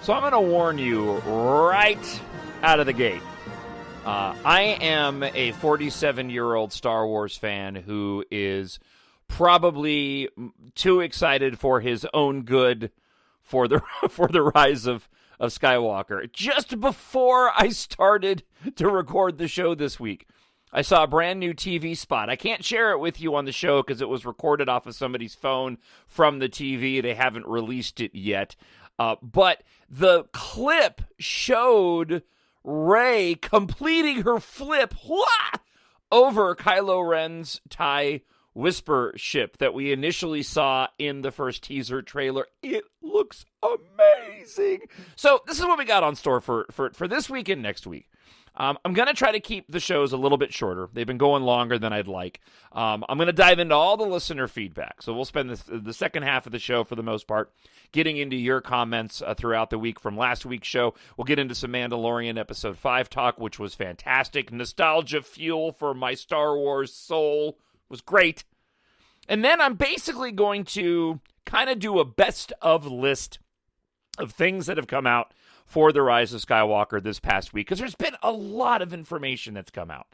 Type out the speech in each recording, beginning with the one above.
So I'm going to warn you right out of the gate. I am a 47-year-old Star Wars fan who is probably too excited for his own good for the Rise of Skywalker. Just before I started to record the show this week, I saw a brand new TV spot. I can't share it with you on the show because it was recorded off of somebody's phone from the TV. They haven't released it yet. But the clip showed Rey completing her flip over Kylo Ren's TIE Whisper ship that we initially saw in the first teaser trailer. It looks amazing. So this is what we got on store for this week and next week. I'm going to try to keep the shows a little bit shorter. They've been going longer than I'd like. I'm going to dive into all the listener feedback. So we'll spend the second half of the show, for the most part, getting into your comments throughout the week from last week's show. We'll get into some Mandalorian Episode 5 talk, which was fantastic. Nostalgia fuel for my Star Wars soul. Was great. And then I'm basically going to kind of do a best of list of things that have come out for the Rise of Skywalker this past week, because there's been a lot of information that's come out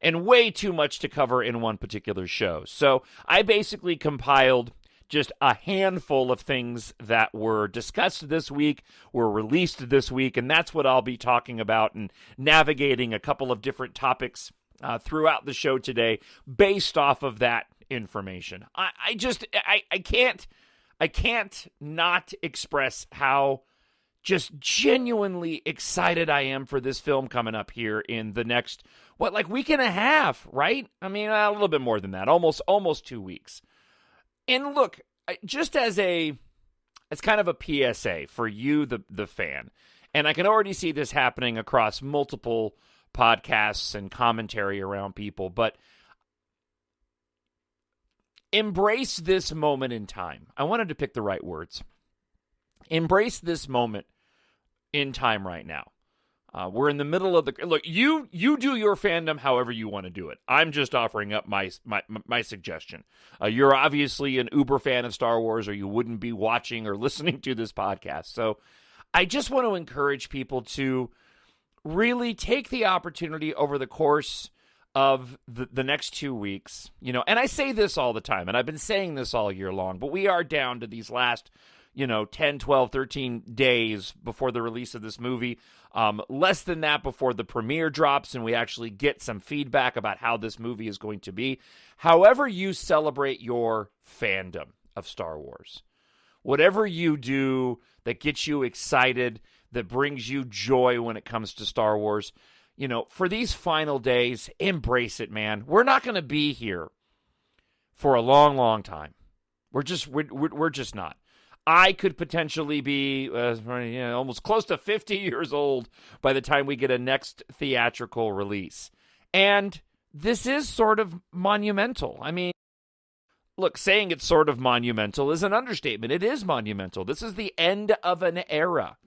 and way too much to cover in one particular show. So I basically compiled just a handful of things that were discussed this week, were released this week, and that's what I'll be talking about and navigating a couple of different topics throughout the show today based off of that information. I can't not express how just genuinely excited I am for this film coming up here in the next, week and a half, right? I mean, a little bit more than that, almost 2 weeks. And look, just as kind of a PSA for you, the fan, and I can already see this happening across multiple podcasts and commentary around people, but embrace this moment in time. I wanted to pick the right words. Embrace this moment in time right now. We're in the middle of the... Look, you do your fandom however you want to do it. I'm just offering up my suggestion. You're obviously an uber fan of Star Wars, or you wouldn't be watching or listening to this podcast. So I just want to encourage people to really take the opportunity over the course of the next 2 weeks. And I say this all the time, and I've been saying this all year long, but we are down to these last 10, 12, 13 days before the release of this movie. Less than that before the premiere drops and we actually get some feedback about how this movie is going to be. However you celebrate your fandom of Star Wars, whatever you do that gets you excited, that brings you joy when it comes to Star Wars, for these final days, embrace it, man. We're not going to be here for a long, long time. We're just not. I could potentially be almost close to 50 years old by the time we get a next theatrical release. And this is sort of monumental. I mean, look, saying it's sort of monumental is an understatement. It is monumental. This is the end of an era.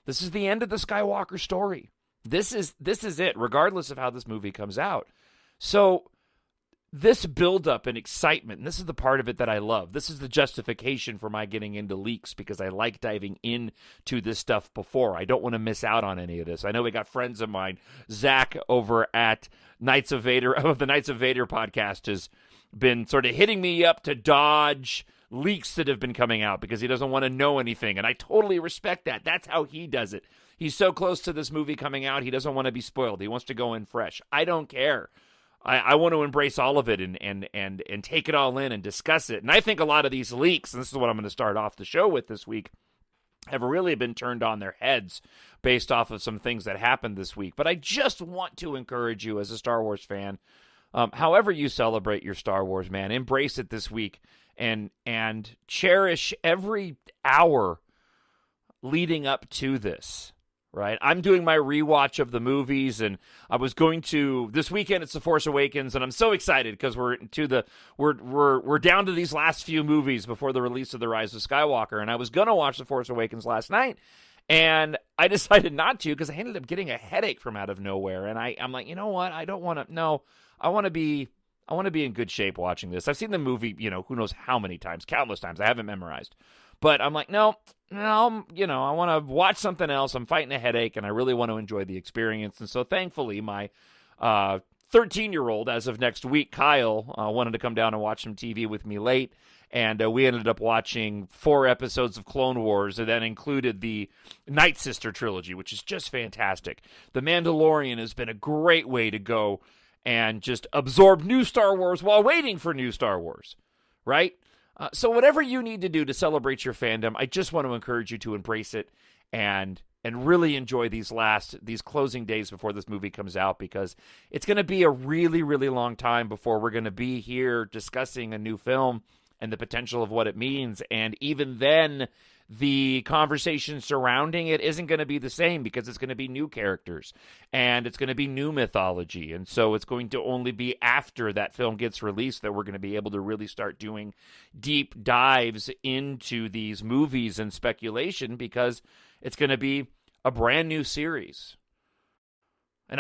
This is the end of the Skywalker story. This is it, regardless of how this movie comes out. So this buildup and excitement, and this is the part of it that I love. This is the justification for my getting into leaks, because I like diving into this stuff before. I don't want to miss out on any of this. I know we got friends of mine, Zach over at Knights of Vader, the Knights of Vader podcast, has been sort of hitting me up to dodge leaks that have been coming out because he doesn't want to know anything, and I totally respect that. That's how he does it. He's so close to this movie coming out, he doesn't want to be spoiled. He wants to go in fresh. I don't care. I want to embrace all of it and take it all in and discuss it. And I think a lot of these leaks, and this is what I'm going to start off the show with this week, have really been turned on their heads based off of some things that happened this week. But I just want to encourage you as a Star Wars fan, however you celebrate your Star Wars, man, embrace it this week and cherish every hour leading up to this. Right, I'm doing my rewatch of the movies, and I was going to this weekend. It's The Force Awakens, and I'm so excited because we're down to these last few movies before the release of The Rise of Skywalker. And I was gonna watch The Force Awakens last night, and I decided not to because I ended up getting a headache from out of nowhere. And I'm like, you know what? I don't want to. No, I want to be in good shape watching this. I've seen the movie, who knows how many times, countless times. I haven't memorized. But I'm like, no, I want to watch something else. I'm fighting a headache, and I really want to enjoy the experience. And so thankfully, my 13-year-old, as of next week, Kyle, wanted to come down and watch some TV with me late. And we ended up watching 4 episodes of Clone Wars, and that included the Night Sister trilogy, which is just fantastic. The Mandalorian has been a great way to go and just absorb new Star Wars while waiting for new Star Wars, right? So whatever you need to do to celebrate your fandom, I just want to encourage you to embrace it and really enjoy these closing days before this movie comes out, because it's going to be a really, really long time before we're going to be here discussing a new film and the potential of what it means. And even then, the conversation surrounding it isn't going to be the same, because it's going to be new characters and it's going to be new mythology. And so it's going to only be after that film gets released that we're going to be able to really start doing deep dives into these movies and speculation, because it's going to be a brand new series. And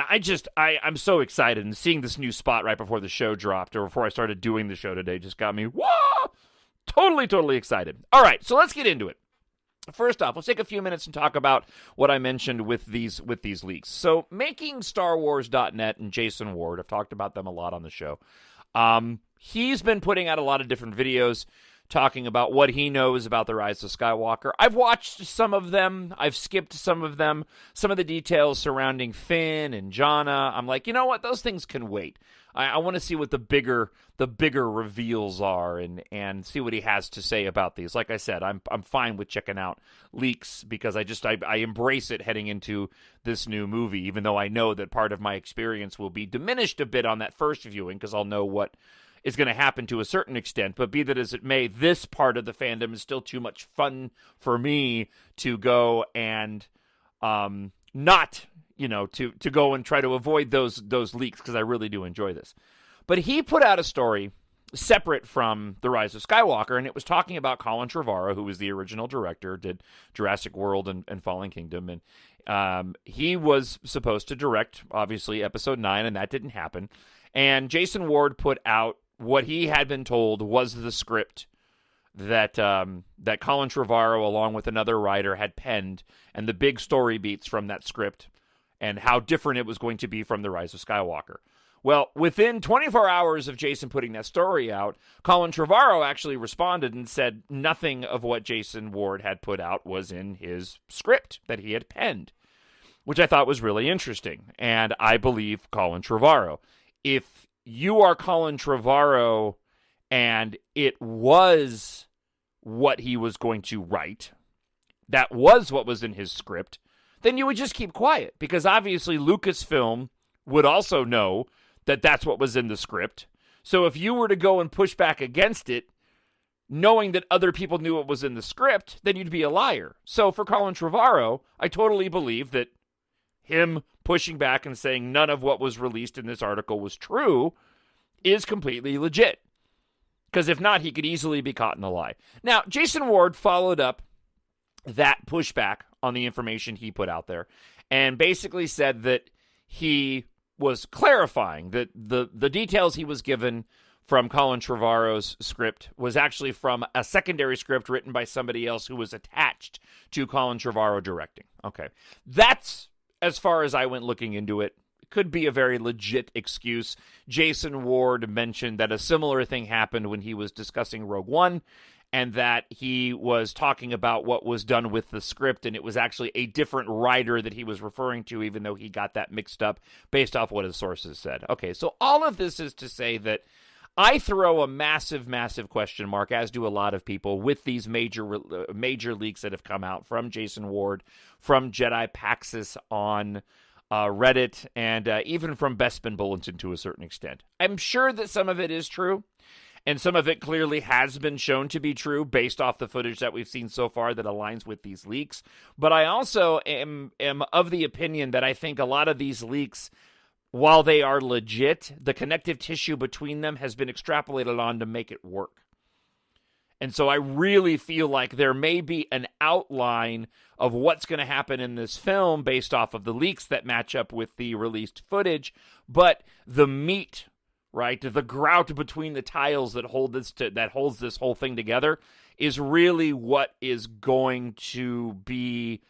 I'm so excited, and seeing this new spot right before the show dropped, or before I started doing the show today, just got me, whoa, totally excited. All right, so let's get into it. First off, let's take a few minutes and talk about what I mentioned with these leaks. So, MakingStarWars.net and Jason Ward, I've talked about them a lot on the show. He's been putting out a lot of different videos talking about what he knows about the Rise of Skywalker. I've watched some of them. I've skipped some of them. Some of the details surrounding Finn and Janna, I'm like, you know what? Those things can wait. I want to see what the bigger reveals are, and see what he has to say about these. Like I said, I'm fine with checking out leaks, because I embrace it heading into this new movie, even though I know that part of my experience will be diminished a bit on that first viewing, because I'll know what is going to happen to a certain extent. But be that as it may, this part of the fandom is still too much fun for me to go and not, to go and try to avoid those leaks, because I really do enjoy this. But he put out a story separate from The Rise of Skywalker, and it was talking about Colin Trevorrow, who was the original director, did Jurassic World and Fallen Kingdom, and he was supposed to direct, obviously, Episode 9, and that didn't happen. And Jason Ward put out what he had been told was the script that Colin Trevorrow, along with another writer, had penned, and the big story beats from that script, and how different it was going to be from The Rise of Skywalker. Well, within 24 hours of Jason putting that story out, Colin Trevorrow actually responded and said nothing of what Jason Ward had put out was in his script that he had penned, which I thought was really interesting. And I believe Colin Trevorrow. If you are Colin Trevorrow and it was what he was going to write, that was what was in his script, then you would just keep quiet, because obviously Lucasfilm would also know that that's what was in the script. So if you were to go and push back against it, knowing that other people knew what was in the script, then you'd be a liar. So for Colin Trevorrow, I totally believe that him pushing back and saying none of what was released in this article was true is completely legit. Because if not, he could easily be caught in a lie. Now, Jason Ward followed up that pushback on the information he put out there, and basically said that he was clarifying that the details he was given from Colin Trevorrow's script was actually from a secondary script written by somebody else who was attached to Colin Trevorrow directing. Okay, that's as far as I went looking into it. It could be a very legit excuse. Jason Ward mentioned that a similar thing happened when he was discussing Rogue One, and that he was talking about what was done with the script, and it was actually a different writer that he was referring to, even though he got that mixed up based off what his sources said. Okay, so all of this is to say that I throw a massive question mark, as do a lot of people, with these major leaks that have come out from Jason Ward, from Jedi Paxis on Reddit, and even from Bespin Bulletin to a certain extent. I'm sure that some of it is true, and some of it clearly has been shown to be true based off the footage that we've seen so far that aligns with these leaks. But I also am of the opinion that I think a lot of these leaks, while they are legit, the connective tissue between them has been extrapolated on to make it work. And so I really feel like there may be an outline of what's going to happen in this film based off of the leaks that match up with the released footage, but the meat, right, the grout between the tiles that holds this whole thing together is really what is going to be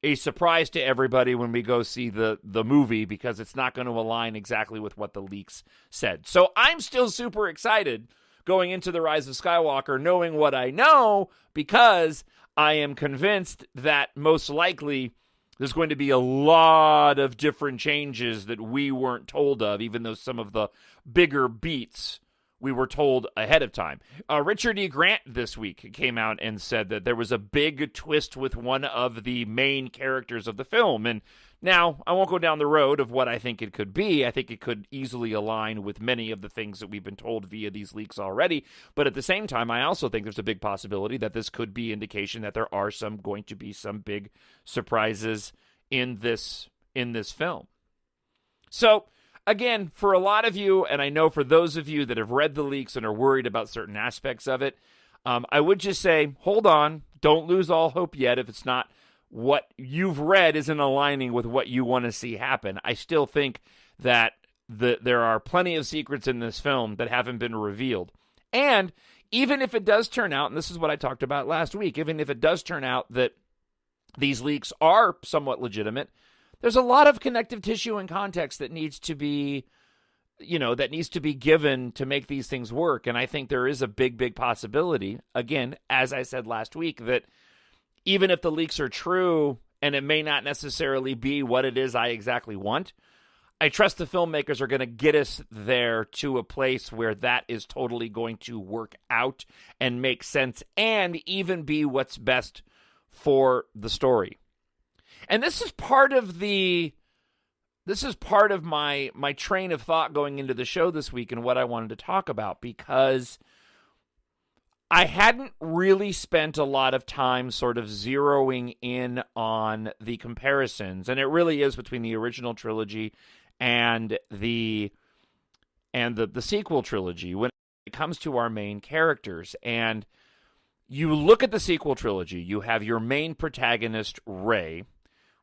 a surprise to everybody when we go see the movie, because it's not going to align exactly with what the leaks said. So I'm still super excited going into the Rise of Skywalker, knowing what I know, because I am convinced that most likely there's going to be a lot of different changes that we weren't told of, even though some of the bigger beats we were told ahead of time. Richard E. Grant this week came out and said that there was a big twist with one of the main characters of the film. And now, I won't go down the road of what I think it could be. I think it could easily align with many of the things that we've been told via these leaks already. But at the same time, I also think there's a big possibility that this could be indication that there are going to be some big surprises in this film. So, again, for a lot of you, and I know for those of you that have read the leaks and are worried about certain aspects of it, I would just say, hold on. Don't lose all hope yet if it's not what you've read isn't aligning with what you want to see happen. I still think that there are plenty of secrets in this film that haven't been revealed. And even if it does turn out, and this is what I talked about last week, even if it does turn out that these leaks are somewhat legitimate, there's a lot of connective tissue and context that needs to be, given to make these things work. And I think there is a big, big possibility, again, as I said last week, that even if the leaks are true and it may not necessarily be what it is I exactly want, I trust the filmmakers are going to get us there to a place where that is totally going to work out and make sense and even be what's best for the story. And this is part of my train of thought going into the show this week and what I wanted to talk about, because I hadn't really spent a lot of time sort of zeroing in on the comparisons, and it really is between the original trilogy and the sequel trilogy when it comes to our main characters. And you look at the sequel trilogy, you have your main protagonist, Rey,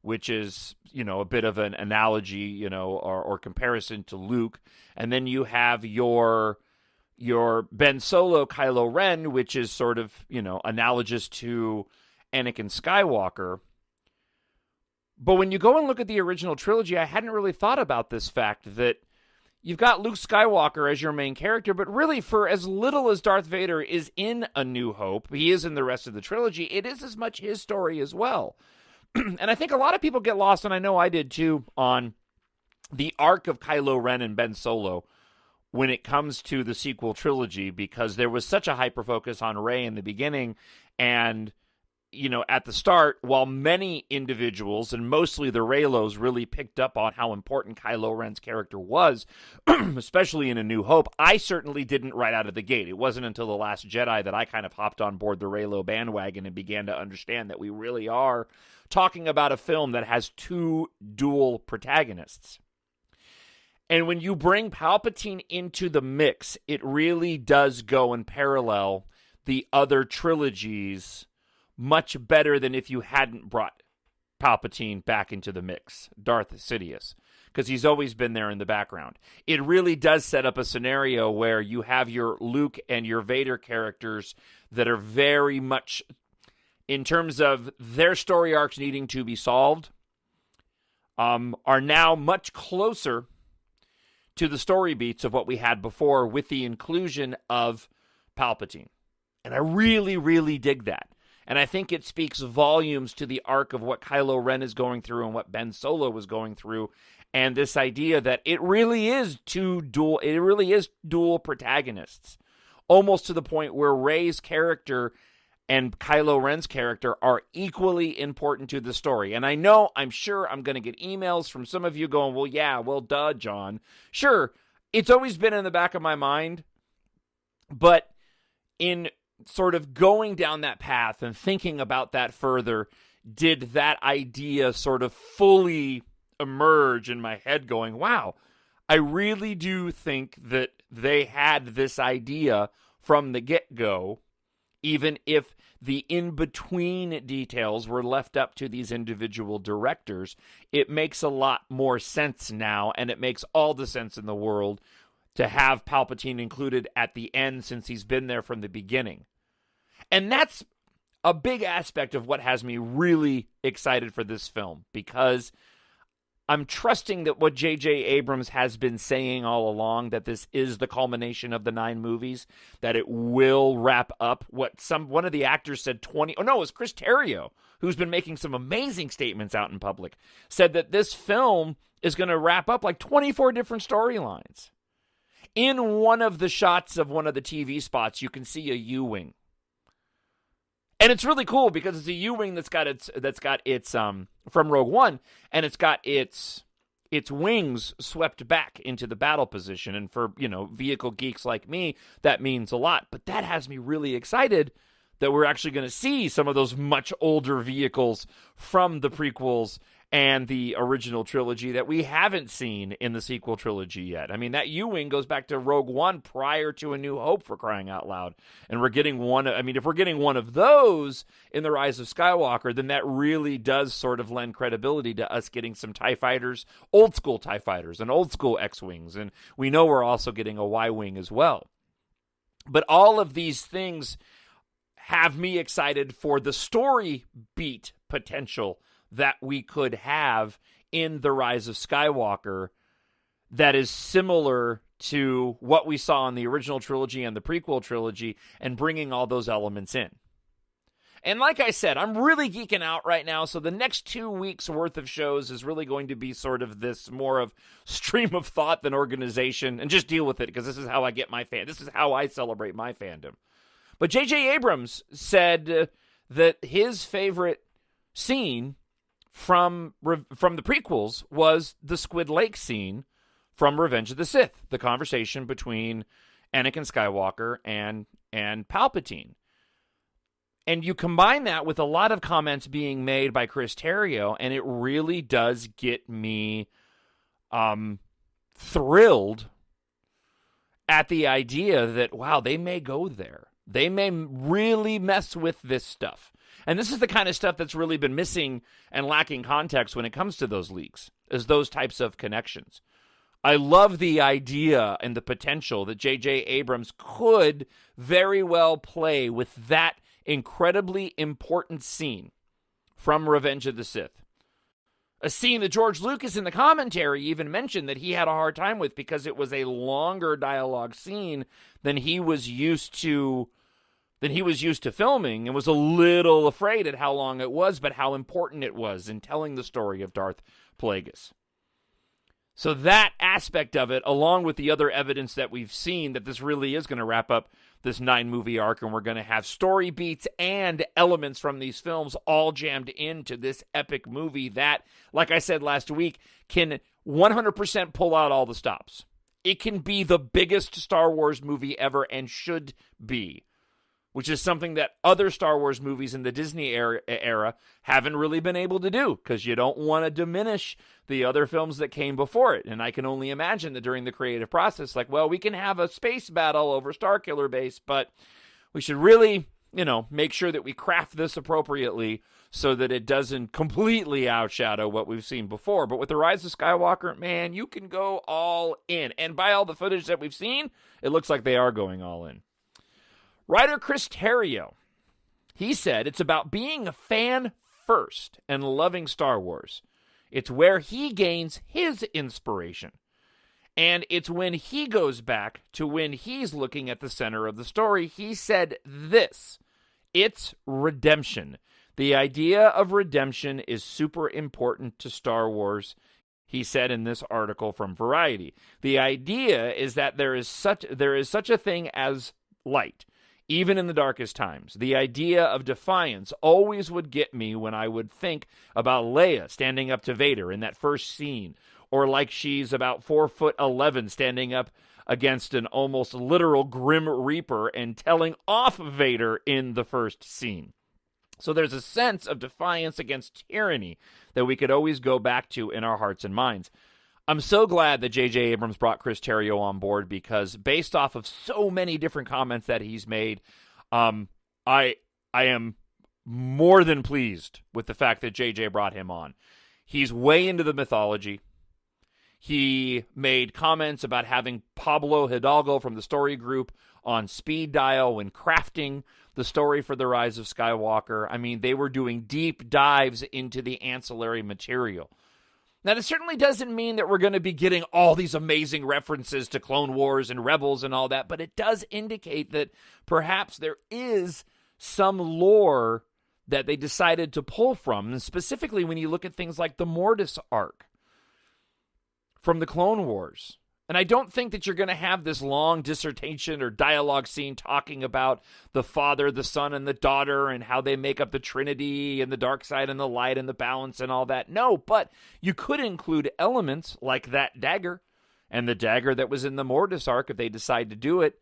which is, a bit of an analogy, or comparison to Luke. And then you have your Ben Solo, Kylo Ren, which is sort of, analogous to Anakin Skywalker. But when you go and look at the original trilogy, I hadn't really thought about this fact that you've got Luke Skywalker as your main character, but really for as little as Darth Vader is in A New Hope, he is in the rest of the trilogy, it is as much his story as well. And I think a lot of people get lost, and I know I did too, on the arc of Kylo Ren and Ben Solo when it comes to the sequel trilogy, because there was such a hyper-focus on Rey in the beginning, and, at the start, while many individuals, and mostly the Reylos, really picked up on how important Kylo Ren's character was, especially in A New Hope, I certainly didn't right out of the gate. It wasn't until The Last Jedi that I kind of hopped on board the Reylo bandwagon and began to understand that we really are talking about a film that has two dual protagonists. And when you bring Palpatine into the mix, it really does go and parallel the other trilogies much better than if you hadn't brought Palpatine back into the mix, Darth Sidious, because he's always been there in the background. It really does set up a scenario where you have your Luke and your Vader characters that are very much, in terms of their story arcs needing to be solved, are now much closer to the story beats of what we had before with the inclusion of Palpatine. And I really, really dig that. And I think it speaks volumes to the arc of what Kylo Ren is going through and what Ben Solo was going through, and this idea that it really is dual protagonists, almost to the point where Rey's character and Kylo Ren's character are equally important to the story. And I'm sure I'm going to get emails from some of you going, well, duh, John. Sure, it's always been in the back of my mind, but in sort of going down that path and thinking about that further, did that idea sort of fully emerge in my head going, wow, I really do think that they had this idea from the get-go, even if the in-between details were left up to these individual directors. It makes a lot more sense now, and it makes all the sense in the world to have Palpatine included at the end, since he's been there from the beginning. And that's a big aspect of what has me really excited for this film, because I'm trusting that what J.J. Abrams has been saying all along, that this is the culmination of the 9 movies, that it will wrap up what one of the actors said it was Chris Terrio, who's been making some amazing statements out in public, said that this film is going to wrap up like 24 different storylines. In one of the shots of one of the TV spots, you can see a U-wing. And it's really cool because it's a U-wing that's got its from Rogue One, and it's got its wings swept back into the battle position. And for, vehicle geeks like me, that means a lot. But that has me really excited that we're actually going to see some of those much older vehicles from the prequels and the original trilogy that we haven't seen in the sequel trilogy yet. I mean, that U-wing goes back to Rogue One prior to A New Hope, for crying out loud. And we're getting if we're getting one of those in The Rise of Skywalker, then that really does sort of lend credibility to us getting some TIE fighters, old school TIE fighters, and old school X-Wings. And we know we're also getting a Y-Wing as well. But all of these things have me excited for the story beat potential that we could have in The Rise of Skywalker that is similar to what we saw in the original trilogy and the prequel trilogy, and bringing all those elements in. And like I said, I'm really geeking out right now, so the next 2 weeks worth of shows is really going to be sort of this more of stream of thought than organization, and just deal with it, because this is how I get my this is how I celebrate my fandom. But J.J. Abrams said that his favorite scene from the prequels was the Squid Lake scene from Revenge of the Sith, the conversation between Anakin Skywalker and Palpatine. And you combine that with a lot of comments being made by Chris Terrio, and it really does get me thrilled at the idea that, wow, they may go there. They may really mess with this stuff. And this is the kind of stuff that's really been missing and lacking context when it comes to those leaks, is those types of connections. I love the idea and the potential that J.J. Abrams could very well play with that incredibly important scene from Revenge of the Sith. A scene that George Lucas in the commentary even mentioned that he had a hard time with because it was a longer dialogue scene than he was used to filming, and was a little afraid at how long it was, but how important it was in telling the story of Darth Plagueis. So that aspect of it, along with the other evidence that we've seen that this really is going to wrap up this 9-movie arc, and we're going to have story beats and elements from these films all jammed into this epic movie that, like I said last week, can 100% pull out all the stops. It can be the biggest Star Wars movie ever, and should be, which is something that other Star Wars movies in the Disney era haven't really been able to do, because you don't want to diminish the other films that came before it. And I can only imagine that during the creative process, like, well, we can have a space battle over Starkiller Base, but we should really, make sure that we craft this appropriately so that it doesn't completely outshadow what we've seen before. But with The Rise of Skywalker, man, you can go all in. And by all the footage that we've seen, it looks like they are going all in. Writer Chris Terrio, he said it's about being a fan first and loving Star Wars. It's where he gains his inspiration. And it's when he goes back to when he's looking at the center of the story. He said this: it's redemption. The idea of redemption is super important to Star Wars, he said in this article from Variety. The idea is that there is such a thing as light, even in the darkest times. The idea of defiance always would get me when I would think about Leia standing up to Vader in that first scene, or like she's about 4'11" standing up against an almost literal Grim Reaper and telling off Vader in the first scene. So there's a sense of defiance against tyranny that we could always go back to in our hearts and minds. I'm so glad that J.J. Abrams brought Chris Terrio on board, because based off of so many different comments that he's made, I am more than pleased with the fact that J.J. brought him on. He's way into the mythology. He made comments about having Pablo Hidalgo from the story group on speed dial when crafting the story for the Rise of Skywalker. I mean, they were doing deep dives into the ancillary material. Now, that certainly doesn't mean that we're going to be getting all these amazing references to Clone Wars and Rebels and all that, but it does indicate that perhaps there is some lore that they decided to pull from, and specifically when you look at things like the Mortis arc from the Clone Wars. And I don't think that you're going to have this long dissertation or dialogue scene talking about the Father, the Son, and the daughter and how they make up the Trinity and the dark side and the light and the balance and all that. No, but you could include elements like that dagger and the dagger that was in the Mortis arc if they decide to do it,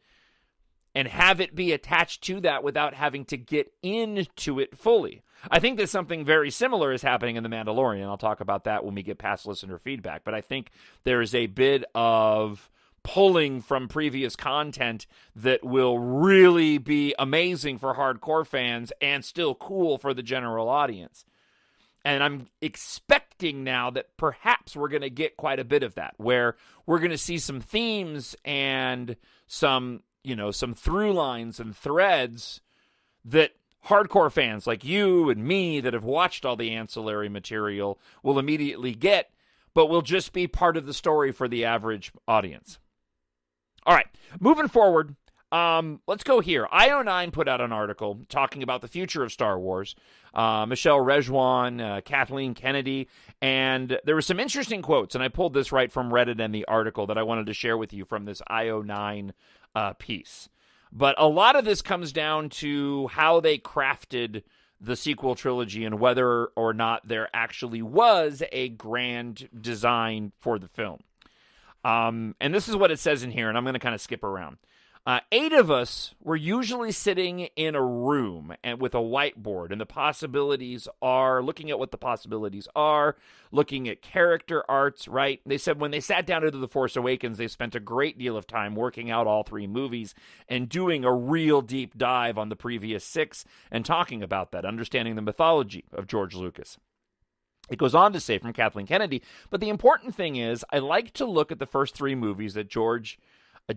and have it be attached to that without having to get into it fully. I think that something very similar is happening in The Mandalorian. I'll talk about that when we get past listener feedback. But I think there is a bit of pulling from previous content that will really be amazing for hardcore fans and still cool for the general audience. And I'm expecting now that perhaps we're going to get quite a bit of that, where we're going to see some themes and some through lines and threads that hardcore fans like you and me that have watched all the ancillary material will immediately get, but will just be part of the story for the average audience. All right, moving forward, let's go here. IO9 put out an article talking about the future of Star Wars. Michelle Rejwan, Kathleen Kennedy, and there were some interesting quotes, and I pulled this right from Reddit and the article that I wanted to share with you from this IO9 piece. But a lot of this comes down to how they crafted the sequel trilogy and whether or not there actually was a grand design for the film. And this is what it says in here, and I'm going to kind of skip around. 8 of us were usually sitting in a room and with a whiteboard, and the possibilities are, looking at what the possibilities are, looking at character arts, right? They said when they sat down to do The Force Awakens, they spent a great deal of time working out all 3 movies and doing a real deep dive on the previous 6 and talking about that, understanding the mythology of George Lucas. It goes on to say from Kathleen Kennedy, but the important thing is I like to look at the first 3 movies that George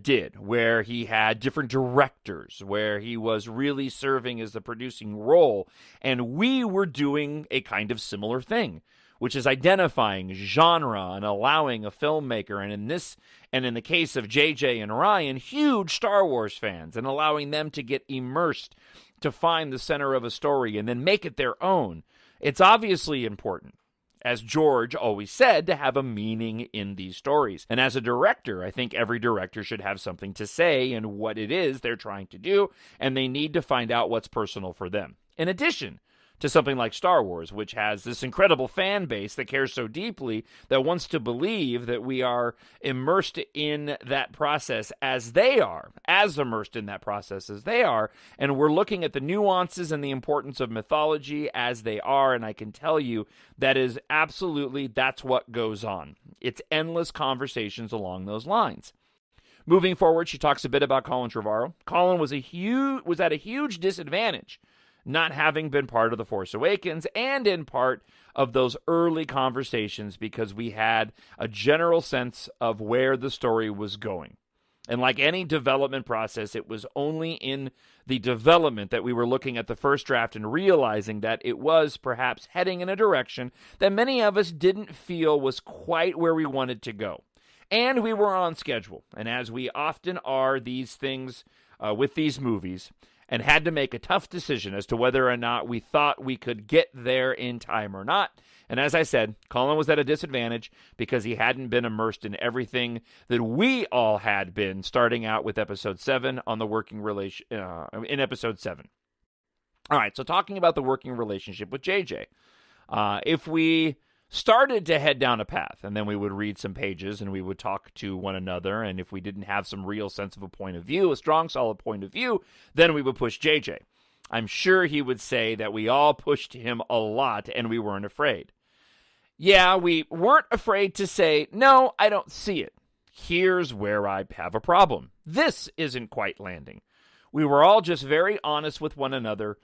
did, where he had different directors, where he was really serving as the producing role, and we were doing a kind of similar thing, which is identifying genre and allowing a filmmaker, and in the case of JJ and Ryan, huge Star Wars fans, and allowing them to get immersed to find the center of a story and then make it their own. It's obviously important, as George always said, to have a meaning in these stories. And as a director, I think every director should have something to say in what it is they're trying to do, and they need to find out what's personal for them. In addition to something like Star Wars, which has this incredible fan base that cares so deeply, that wants to believe that we are immersed in that process as they are, as immersed in that process as they are, and we're looking at the nuances and the importance of mythology as they are, and I can tell you that is absolutely, that's what goes on. It's endless conversations along those lines. Moving forward, she talks a bit about Colin Trevorrow. Colin was at a huge disadvantage, not having been part of The Force Awakens and in part of those early conversations, because we had a general sense of where the story was going. And like any development process, it was only in the development that we were looking at the first draft and realizing that it was perhaps heading in a direction that many of us didn't feel was quite where we wanted to go. And we were on schedule. And as we often are these things with these movies, and had to make a tough decision as to whether or not we thought we could get there in time or not. And as I said, Colin was at a disadvantage because he hadn't been immersed in everything that we all had been, starting out with Episode 7 on the working relation in Episode 7. All right, so talking about the working relationship with JJ. If we started to head down a path, and then we would read some pages and we would talk to one another, and if we didn't have some real sense of a point of view, a strong, solid point of view, then we would push JJ. I'm sure he would say that we all pushed him a lot and we weren't afraid. Yeah, we weren't afraid to say, no, I don't see it. Here's where I have a problem. This isn't quite landing. We were all just very honest with one another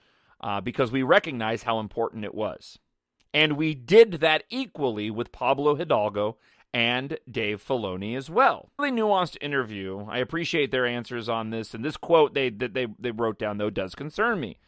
because we recognized how important it was. And we did that equally with Pablo Hidalgo and Dave Filoni as well. Really nuanced interview. I appreciate their answers on this, and this quote they wrote down, though, does concern me.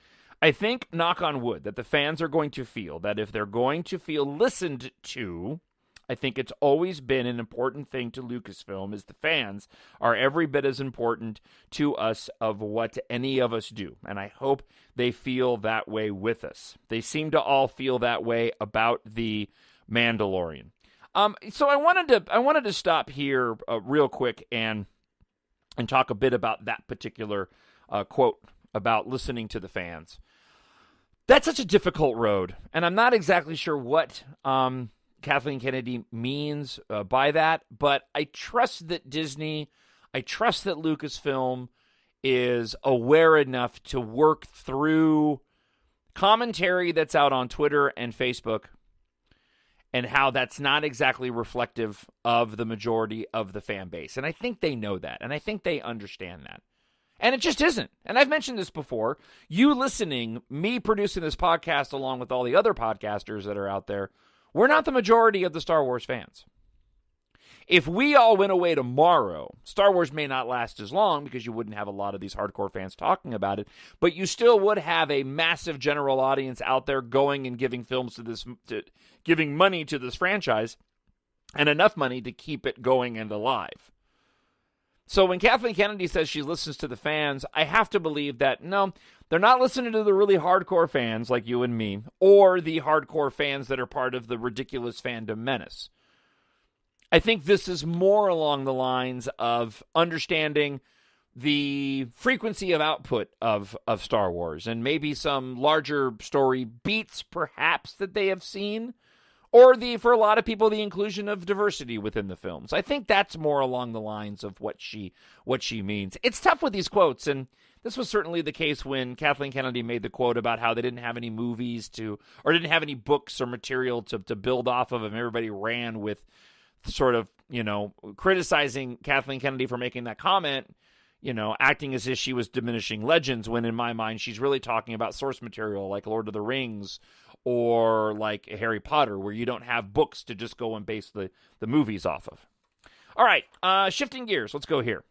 I think, knock on wood, that the fans are going to feel that if they're going to feel listened to, I think it's always been an important thing to Lucasfilm is the fans are every bit as important to us of what any of us do. And I hope they feel that way with us. They seem to all feel that way about the Mandalorian. So I wanted to stop here real quick and talk a bit about that particular quote about listening to the fans. That's such a difficult road, and I'm not exactly sure what Kathleen Kennedy means by that, but I trust that Disney, I trust that Lucasfilm is aware enough to work through commentary that's out on Twitter and Facebook and how that's not exactly reflective of the majority of the fan base. And I think they know that, and I think they understand that. And it just isn't. And I've mentioned this before. You listening, me producing this podcast along with all the other podcasters that are out there, we're not the majority of the Star Wars fans. If we all went away tomorrow, Star Wars may not last as long because you wouldn't have a lot of these hardcore fans talking about it, but you still would have a massive general audience out there going and giving giving money to this franchise and enough money to keep it going and alive. So when Kathleen Kennedy says she listens to the fans, I have to believe that, no, they're not listening to the really hardcore fans like you and me, or the hardcore fans that are part of the ridiculous fandom menace. I think this is more along the lines of understanding the frequency of output of Star Wars and maybe some larger story beats perhaps that they have seen, or for a lot of people, the inclusion of diversity within the films. I think that's more along the lines of what she means. It's tough with these quotes, and this was certainly the case when Kathleen Kennedy made the quote about how they didn't have any movies or didn't have any books or material to build off of, and everybody ran with sort of, criticizing Kathleen Kennedy for making that comment, acting as if she was diminishing Legends, when in my mind she's really talking about source material like Lord of the Rings or like Harry Potter, where you don't have books to just go and base the movies off of. All right, shifting gears, let's go here.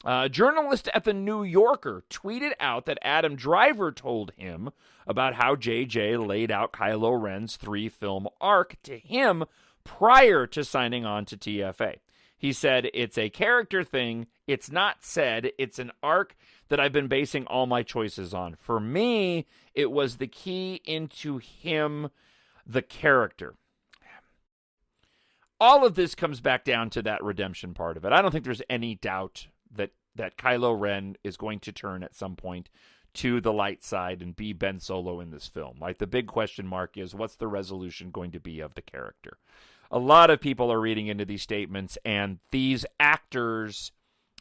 A journalist at the New Yorker tweeted out that Adam Driver told him about how JJ laid out Kylo Ren's 3-film arc to him prior to signing on to TFA. He said, "It's a character thing. It's not said. It's an arc that I've been basing all my choices on. For me, it was the key into him, the character." All of this comes back down to that redemption part of it. I don't think there's any doubt that Kylo Ren is going to turn at some point to the light side and be Ben Solo in this film. Like, the big question mark is, what's the resolution going to be of the character? A lot of people are reading into these statements, and these actors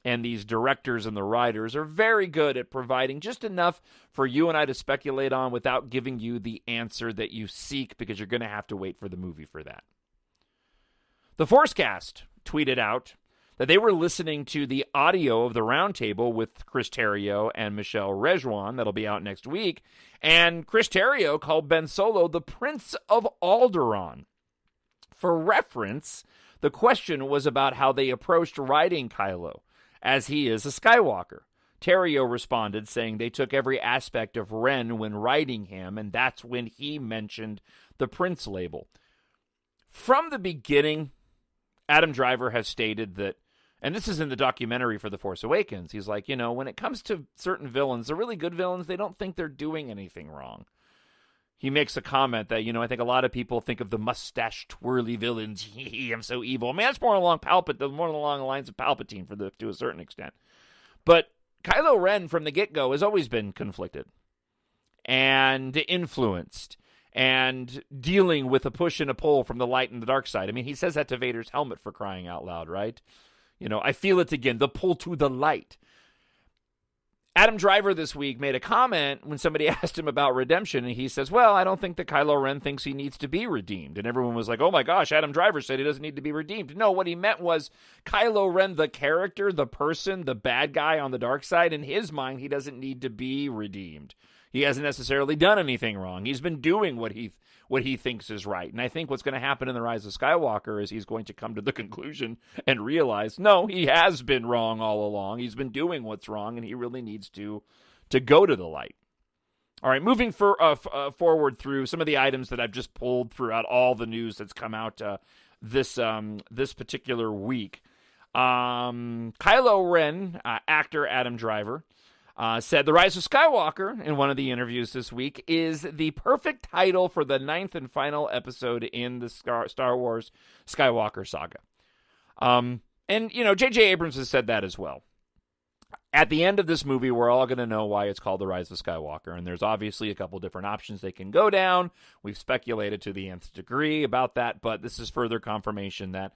and these directors and the writers are very good at providing just enough for you and I to speculate on without giving you the answer that you seek, because you're going to have to wait for the movie for that. The Forcecast tweeted out that they were listening to the audio of the roundtable with Chris Terrio and Michelle Rejwan that'll be out next week, and Chris Terrio called Ben Solo the Prince of Alderaan. For reference, the question was about how they approached writing Kylo, as he is a Skywalker. Terrio responded, saying they took every aspect of Ren when writing him, and that's when he mentioned the Prince label. From the beginning, Adam Driver has stated that, and this is in the documentary for The Force Awakens, he's like, when it comes to certain villains, the really good villains, they don't think they're doing anything wrong. He makes a comment that, I think a lot of people think of the mustache twirly villains. I'm so evil. I mean, that's more along the lines of Palpatine to a certain extent. But Kylo Ren from the get-go has always been conflicted and influenced and dealing with a push and a pull from the light and the dark side. I mean, he says that to Vader's helmet, for crying out loud, right? I feel it again, the pull to the light. Adam Driver this week made a comment when somebody asked him about redemption, and he says, well, I don't think that Kylo Ren thinks he needs to be redeemed. And everyone was like, oh my gosh, Adam Driver said he doesn't need to be redeemed. No, what he meant was Kylo Ren, the character, the person, the bad guy on the dark side, in his mind, he doesn't need to be redeemed. He hasn't necessarily done anything wrong. He's been doing what he thinks is right. And I think what's going to happen in The Rise of Skywalker is he's going to come to the conclusion and realize, no, he has been wrong all along. He's been doing what's wrong, and he really needs to go to the light. All right, moving forward through some of the items that I've just pulled throughout all the news that's come out this particular week. Kylo Ren, actor Adam Driver, said The Rise of Skywalker, in one of the interviews this week, is the perfect title for the 9th and final episode in the Star Wars Skywalker saga. And, J.J. Abrams has said that as well. At the end of this movie, we're all going to know why it's called The Rise of Skywalker, and there's obviously a couple different options they can go down. We've speculated to the nth degree about that, but this is further confirmation that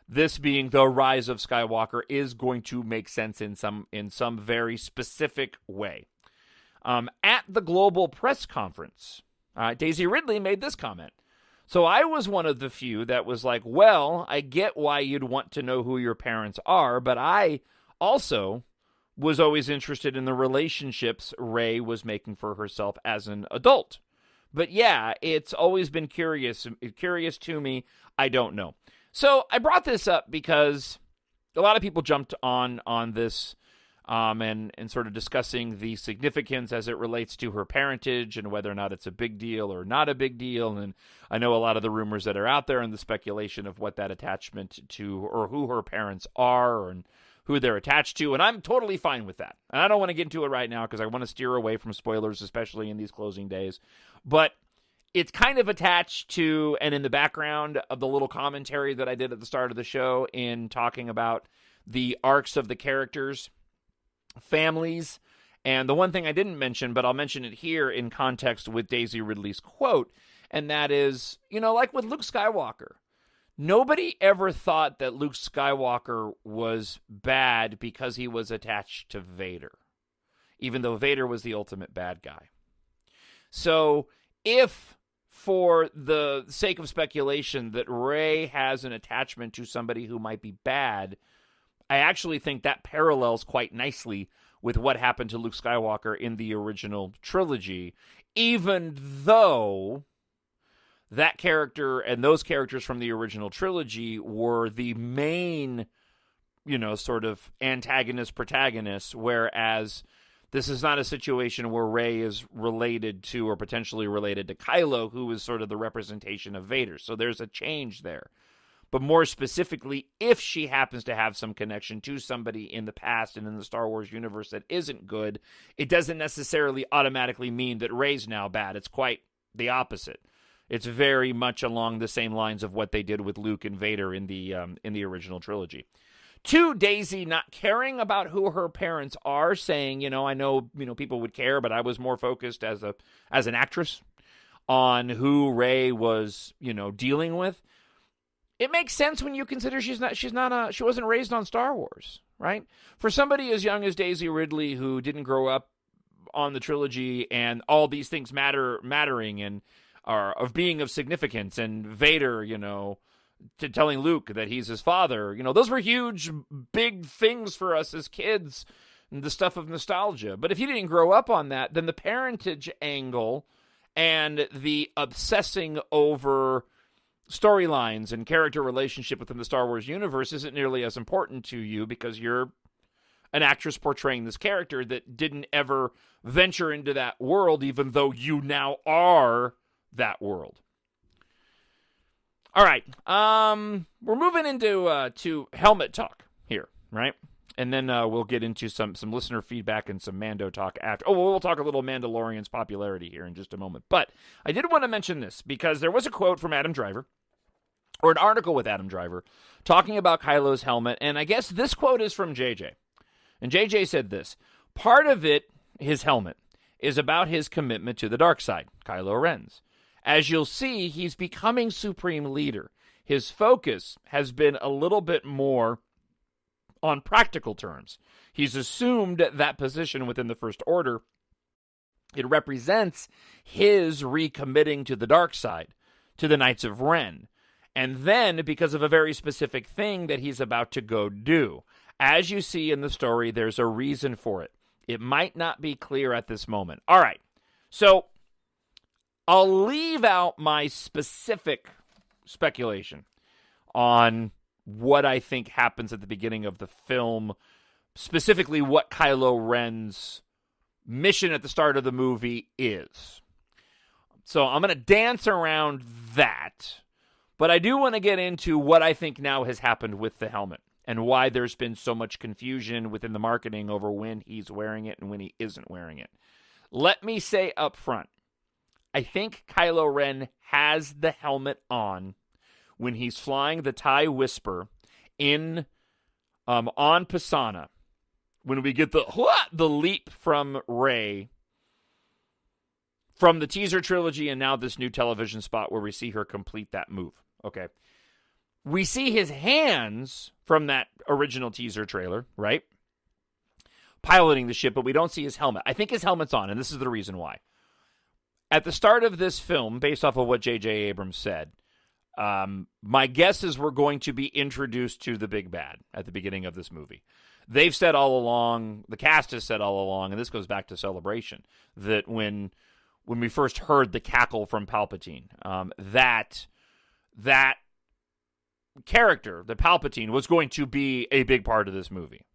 this being The Rise of Skywalker is going to make sense in some very specific way. At the Global Press Conference, Daisy Ridley made this comment. So I was one of the few that was like, well, I get why you'd want to know who your parents are, but I also was always interested in the relationships Rey was making for herself as an adult. But yeah, it's always been curious to me. I don't know. So I brought this up because a lot of people jumped on this and sort of discussing the significance as it relates to her parentage and whether or not it's a big deal or not a big deal. And I know a lot of the rumors that are out there and the speculation of what that attachment to or who her parents are and who they're attached to, and I'm totally fine with that. And I don't want to get into it right now because I want to steer away from spoilers, especially in these closing days. But it's kind of attached to and in the background of the little commentary that I did at the start of the show in talking about the arcs of the characters, families, and the one thing I didn't mention, but I'll mention it here in context with Daisy Ridley's quote, and that is, like with Luke Skywalker, nobody ever thought that Luke Skywalker was bad because he was attached to Vader, even though Vader was the ultimate bad guy. So if, for the sake of speculation, that Rey has an attachment to somebody who might be bad, I actually think that parallels quite nicely with what happened to Luke Skywalker in the original trilogy, even though that character and those characters from the original trilogy were the main, sort of antagonist-protagonists, whereas this is not a situation where Rey is related to or potentially related to Kylo, who is sort of the representation of Vader. So there's a change there. But more specifically, if she happens to have some connection to somebody in the past and in the Star Wars universe that isn't good, it doesn't necessarily automatically mean that Rey's now bad. It's quite the opposite. It's very much along the same lines of what they did with Luke and Vader in the original trilogy. To Daisy not caring about who her parents are, saying, I know people would care, but I was more focused as an actress on who Rey was, dealing with. It makes sense when you consider she wasn't raised on Star Wars, right? For somebody as young as Daisy Ridley, who didn't grow up on the trilogy and all these things mattering and are of being of significance, and Vader, telling Luke that he's his father, those were huge, big things for us as kids, and the stuff of nostalgia. But if you didn't grow up on that, then the parentage angle and the obsessing over storylines and character relationship within the Star Wars universe isn't nearly as important to you because you're an actress portraying this character that didn't ever venture into that world, even though you now are that world. All right, we're moving into to helmet talk here, right? And then we'll get into some listener feedback and some Mando talk after. Oh, we'll talk a little Mandalorian's popularity here in just a moment. But I did want to mention this because there was a quote from Adam Driver, or an article with Adam Driver, talking about Kylo's helmet, and I guess this quote is from JJ. And JJ said this: part of it, his helmet, is about his commitment to the dark side, Kylo Ren's. As you'll see, he's becoming supreme leader. His focus has been a little bit more on practical terms. He's assumed that position within the First Order. It represents his recommitting to the dark side, to the Knights of Ren. And then, because of a very specific thing that he's about to go do. As you see in the story, there's a reason for it. It might not be clear at this moment. All right. So I'll leave out my specific speculation on what I think happens at the beginning of the film, specifically what Kylo Ren's mission at the start of the movie is. So I'm going to dance around that, but I do want to get into what I think now has happened with the helmet and why there's been so much confusion within the marketing over when he's wearing it and when he isn't wearing it. Let me say up front, I think Kylo Ren has the helmet on when he's flying the TIE Whisper in on Pisana. When we get the leap from Rey from the teaser trilogy and now this new television spot where we see her complete that move. Okay. We see his hands from that original teaser trailer, right? Piloting the ship, but we don't see his helmet. I think his helmet's on, and this is the reason why. At the start of this film, based off of what J.J. Abrams said, my guess is we're going to be introduced to the big bad at the beginning of this movie. They've said all along, the cast has said all along, and this goes back to Celebration, that when we first heard the cackle from Palpatine, that character, the Palpatine, was going to be a big part of this movie.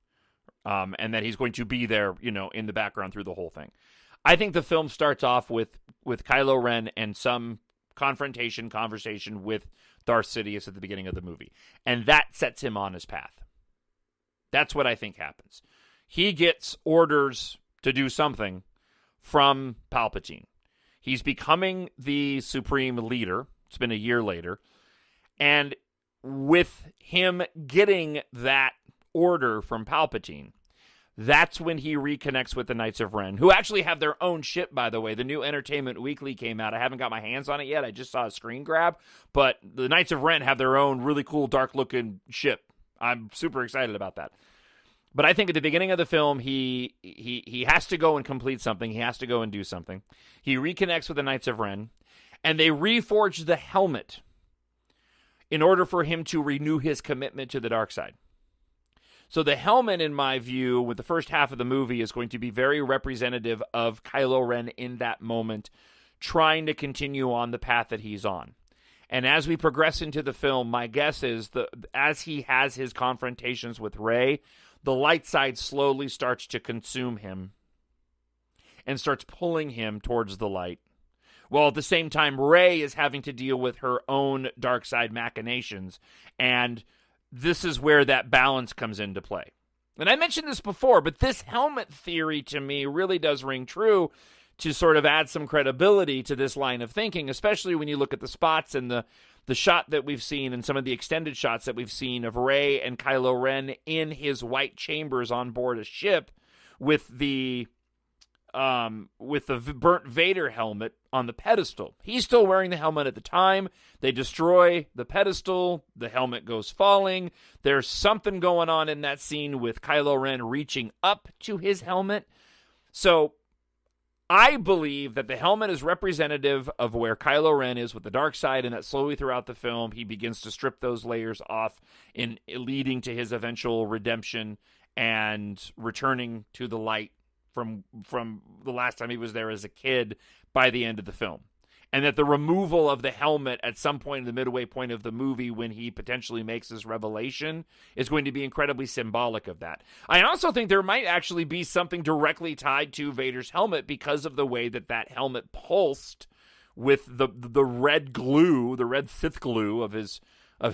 And that he's going to be there, in the background through the whole thing. I think the film starts off with Kylo Ren and some conversation with Darth Sidious at the beginning of the movie. And that sets him on his path. That's what I think happens. He gets orders to do something from Palpatine. He's becoming the supreme leader. It's been a year later. And with him getting that order from Palpatine, that's when he reconnects with the Knights of Ren, who actually have their own ship, by the way. The new Entertainment Weekly came out. I haven't got my hands on it yet. I just saw a screen grab. But the Knights of Ren have their own really cool, dark-looking ship. I'm super excited about that. But I think at the beginning of the film, he has to go and complete something. He has to go and do something. He reconnects with the Knights of Ren, and they reforge the helmet in order for him to renew his commitment to the dark side. So the helmet, in my view, with the first half of the movie, is going to be very representative of Kylo Ren in that moment, trying to continue on the path that he's on. And as we progress into the film, my guess is as he has his confrontations with Rey, the light side slowly starts to consume him and starts pulling him towards the light. While at the same time, Rey is having to deal with her own dark side machinations, and this is where that balance comes into play. And I mentioned this before, but this helmet theory to me really does ring true to sort of add some credibility to this line of thinking, especially when you look at the spots and the shot that we've seen and some of the extended shots that we've seen of Rey and Kylo Ren in his white chambers on board a ship with the burnt Vader helmet on the pedestal. He's still wearing the helmet at the time. They destroy the pedestal. The helmet goes falling. There's something going on in that scene with Kylo Ren reaching up to his helmet. So I believe that the helmet is representative of where Kylo Ren is with the dark side, and that slowly throughout the film he begins to strip those layers off, in leading to his eventual redemption and returning to the light from the last time he was there as a kid by the end of the film. And that the removal of the helmet at some point in the midway point of the movie when he potentially makes his revelation is going to be incredibly symbolic of that. I also think there might actually be something directly tied to Vader's helmet because of the way that helmet pulsed with the red glue, the red Sith glue of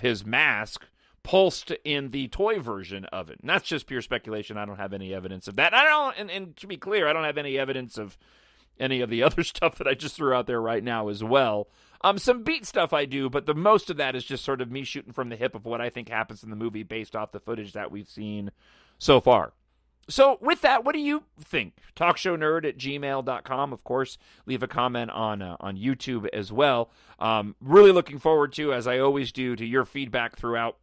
his mask, pulsed in the toy version of it. And that's just pure speculation. I don't have any evidence of that. And to be clear, I don't have any evidence of any of the other stuff that I just threw out there right now as well. Some beat stuff I do, but the most of that is just sort of me shooting from the hip of what I think happens in the movie based off the footage that we've seen so far. So with that, what do you think? TalkShowNerd@gmail.com. Of course, leave a comment on YouTube as well. Really looking forward to, as I always do, to your feedback throughout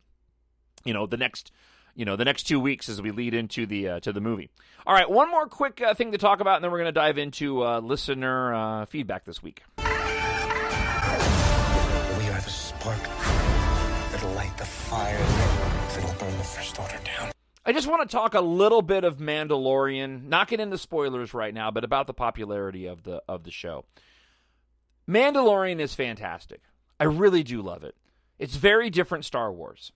the next 2 weeks as we lead into the movie. All right, one more quick thing to talk about, and then we're going to dive into listener feedback this week. We are the spark that'll light the fire that'll burn the First Order down. I just want to talk a little bit of Mandalorian, not get into spoilers right now, but about the popularity of the show. Mandalorian is fantastic. I really do love it. It's very different Star Wars.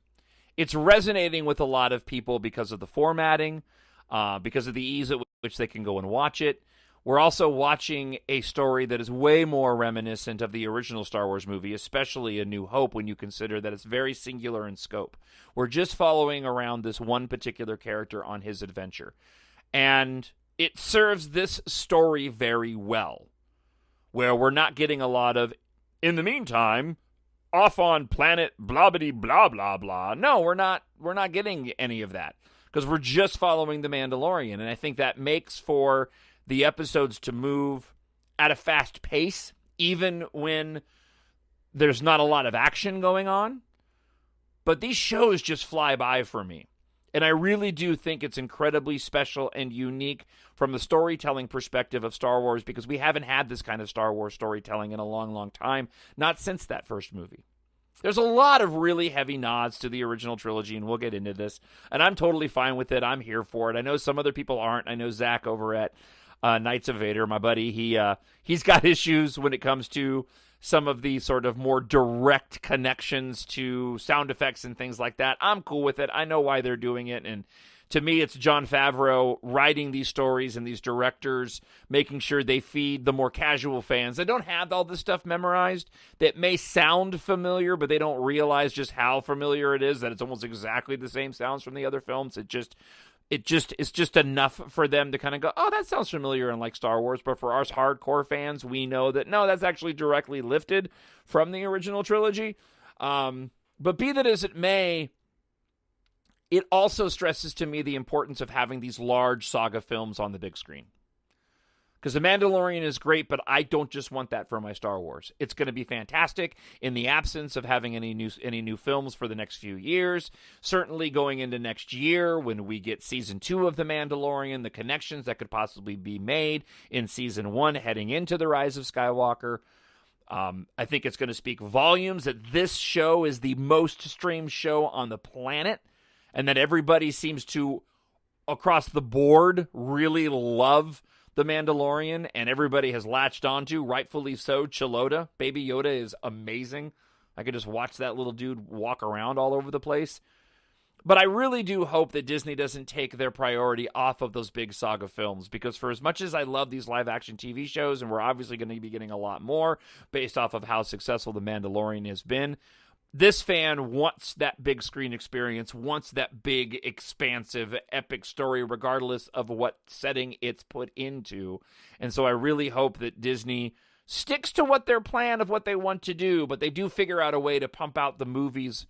It's resonating with a lot of people because of the formatting, because of the ease at which they can go and watch it. We're also watching a story that is way more reminiscent of the original Star Wars movie, especially A New Hope, when you consider that it's very singular in scope. We're just following around this one particular character on his adventure. And it serves this story very well, where we're not getting a lot of, in the meantime, off on planet blah-bitty blah blah blah. No, we're not getting any of that, because we're just following the Mandalorian. And I think that makes for the episodes to move at a fast pace, even when there's not a lot of action going on. But these shows just fly by for me. And I really do think it's incredibly special and unique from the storytelling perspective of Star Wars, because we haven't had this kind of Star Wars storytelling in a long, long time, not since that first movie. There's a lot of really heavy nods to the original trilogy, and we'll get into this. And I'm totally fine with it. I'm here for it. I know some other people aren't. I know Zach over at Knights of Vader, my buddy, he's got issues when it comes to some of the sort of more direct connections to sound effects and things like that. I'm cool with it. I know why they're doing it, and to me, it's Jon Favreau writing these stories and these directors making sure they feed the more casual fans that don't have all this stuff memorized, that may sound familiar, but they don't realize just how familiar it is, that it's almost exactly the same sounds from the other films. It's just enough for them to kind of go, oh, that sounds familiar and like Star Wars. But for us hardcore fans, we know that, no, that's actually directly lifted from the original trilogy. But be that as it may, it also stresses to me the importance of having these large saga films on the big screen. Because The Mandalorian is great, but I don't just want that for my Star Wars. It's going to be fantastic in the absence of having any new films for the next few years. Certainly going into next year when we get Season 2 of The Mandalorian, the connections that could possibly be made in Season 1 heading into The Rise of Skywalker. I think it's going to speak volumes that this show is the most streamed show on the planet, and that everybody seems to, across the board, really love The Mandalorian, and everybody has latched onto, rightfully so, Chilota. Baby Yoda is amazing. I could just watch that little dude walk around all over the place. But I really do hope that Disney doesn't take their priority off of those big saga films, because for as much as I love these live-action TV shows, and we're obviously going to be getting a lot more based off of how successful The Mandalorian has been, this fan wants that big screen experience, wants that big, expansive, epic story, regardless of what setting it's put into. And so I really hope that Disney sticks to what their plan of what they want to do, but they do figure out a way to pump out the movies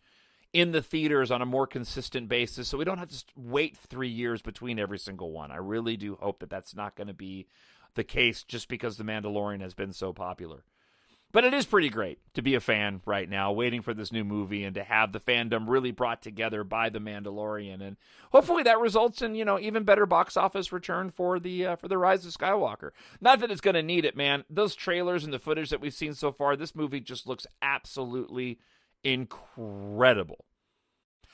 in the theaters on a more consistent basis, so we don't have to wait 3 years between every single one. I really do hope that that's not going to be the case just because The Mandalorian has been so popular. But it is pretty great to be a fan right now, waiting for this new movie and to have the fandom really brought together by The Mandalorian. And hopefully that results in, even better box office return for the Rise of Skywalker. Not that it's going to need it, man. Those trailers and the footage that we've seen so far, this movie just looks absolutely incredible.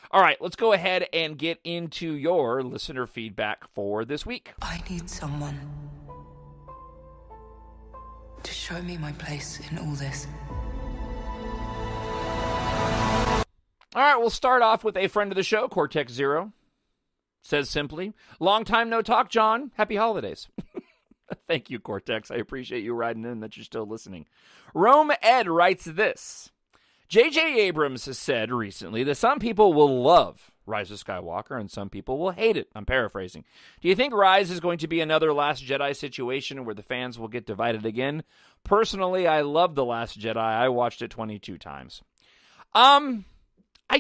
All right, let's go ahead and get into your listener feedback for this week. I need someone to show me my place in all this. All right, we'll start off with a friend of the show, Cortex Zero. Says simply, long time no talk, John. Happy holidays. Thank you, Cortex. I appreciate you writing in that you're still listening. Rome Ed writes this. J.J. Abrams has said recently that some people will love Rise of Skywalker and some people will hate it. I'm paraphrasing. Do you think Rise is going to be another Last Jedi situation where the fans will get divided again? Personally, I love The Last Jedi. I watched it 22 times. I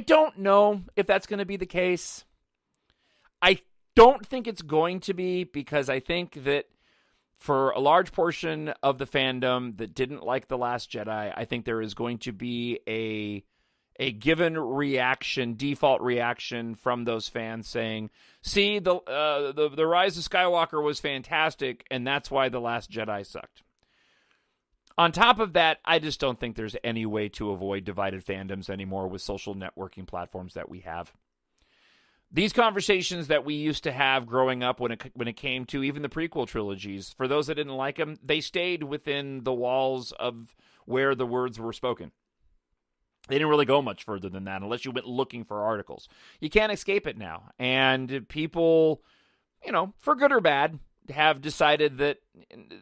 don't know if that's going to be the case. I don't think it's going to be, because I think that for a large portion of the fandom that didn't like The Last Jedi, I think there is going to be a given reaction, default reaction from those fans saying, see, the Rise of Skywalker was fantastic, and that's why The Last Jedi sucked. On top of that, I just don't think there's any way to avoid divided fandoms anymore with social networking platforms that we have. These conversations that we used to have growing up when it came to even the prequel trilogies, for those that didn't like them, they stayed within the walls of where the words were spoken. They didn't really go much further than that unless you went looking for articles. You can't escape it now. And people, for good or bad, have decided that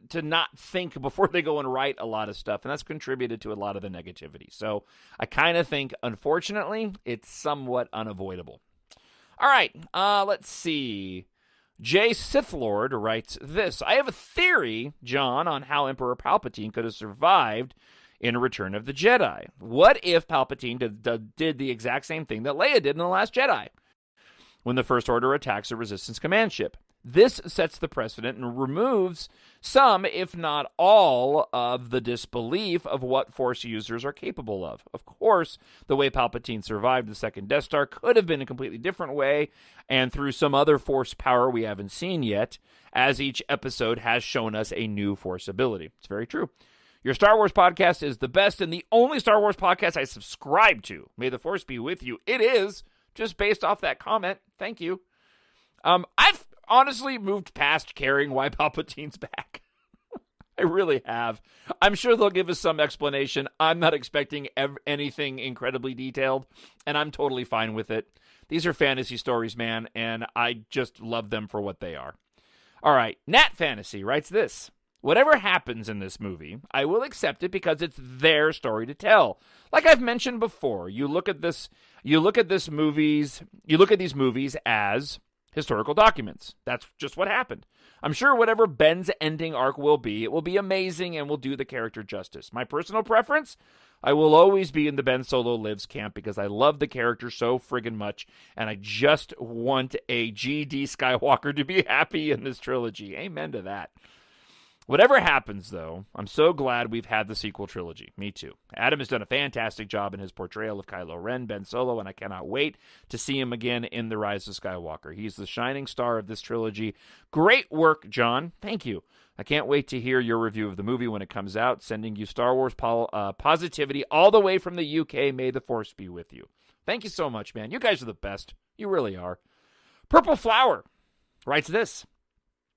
to not think before they go and write a lot of stuff, and that's contributed to a lot of the negativity. So I kind of think, unfortunately, it's somewhat unavoidable. All right, let's see. Jay Sithlord writes this. I have a theory, John, on how Emperor Palpatine could have survived in Return of the Jedi. What if Palpatine did the exact same thing that Leia did in The Last Jedi when the First Order attacks a Resistance command ship? This sets the precedent and removes some, if not all, of the disbelief of what Force users are capable of. Of course, the way Palpatine survived the second Death Star could have been a completely different way, and through some other Force power we haven't seen yet, as each episode has shown us a new Force ability. It's very true. Your Star Wars podcast is the best and the only Star Wars podcast I subscribe to. May the Force be with you. It is, just based off that comment. Thank you. I've honestly moved past caring why Palpatine's back. I really have. I'm sure they'll give us some explanation. I'm not expecting anything incredibly detailed, and I'm totally fine with it. These are fantasy stories, man, and I just love them for what they are. All right, Nat Fantasy writes this. Whatever happens in this movie, I will accept it because it's their story to tell. Like I've mentioned before, you look at these movies as historical documents. That's just what happened. I'm sure whatever Ben's ending arc will be, it will be amazing and will do the character justice. My personal preference, I will always be in the Ben Solo Lives camp because I love the character so friggin' much, and I just want a GD Skywalker to be happy in this trilogy. Amen to that. Whatever happens, though, I'm so glad we've had the sequel trilogy. Me too. Adam has done a fantastic job in his portrayal of Kylo Ren, Ben Solo, and I cannot wait to see him again in The Rise of Skywalker. He's the shining star of this trilogy. Great work, John. Thank you. I can't wait to hear your review of the movie when it comes out. Sending you Star Wars positivity all the way from the UK. May the Force be with you. Thank you so much, man. You guys are the best. You really are. Purple Flower writes this.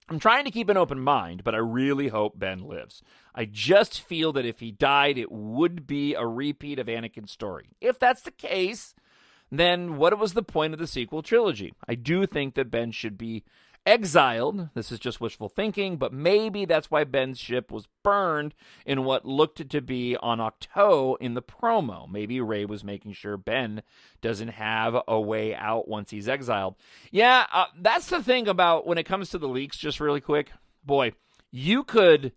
I'm trying to keep an open mind, but I really hope Ben lives. I just feel that if he died, it would be a repeat of Anakin's story. If that's the case, then what was the point of the sequel trilogy? I do think that Ben should be exiled. This is just wishful thinking, but maybe that's why Ben's ship was burned in what looked to be on Octo in the promo. Maybe Rey was making sure Ben doesn't have a way out once he's exiled. Yeah, that's the thing about when it comes to the leaks, just really quick. Boy, you could,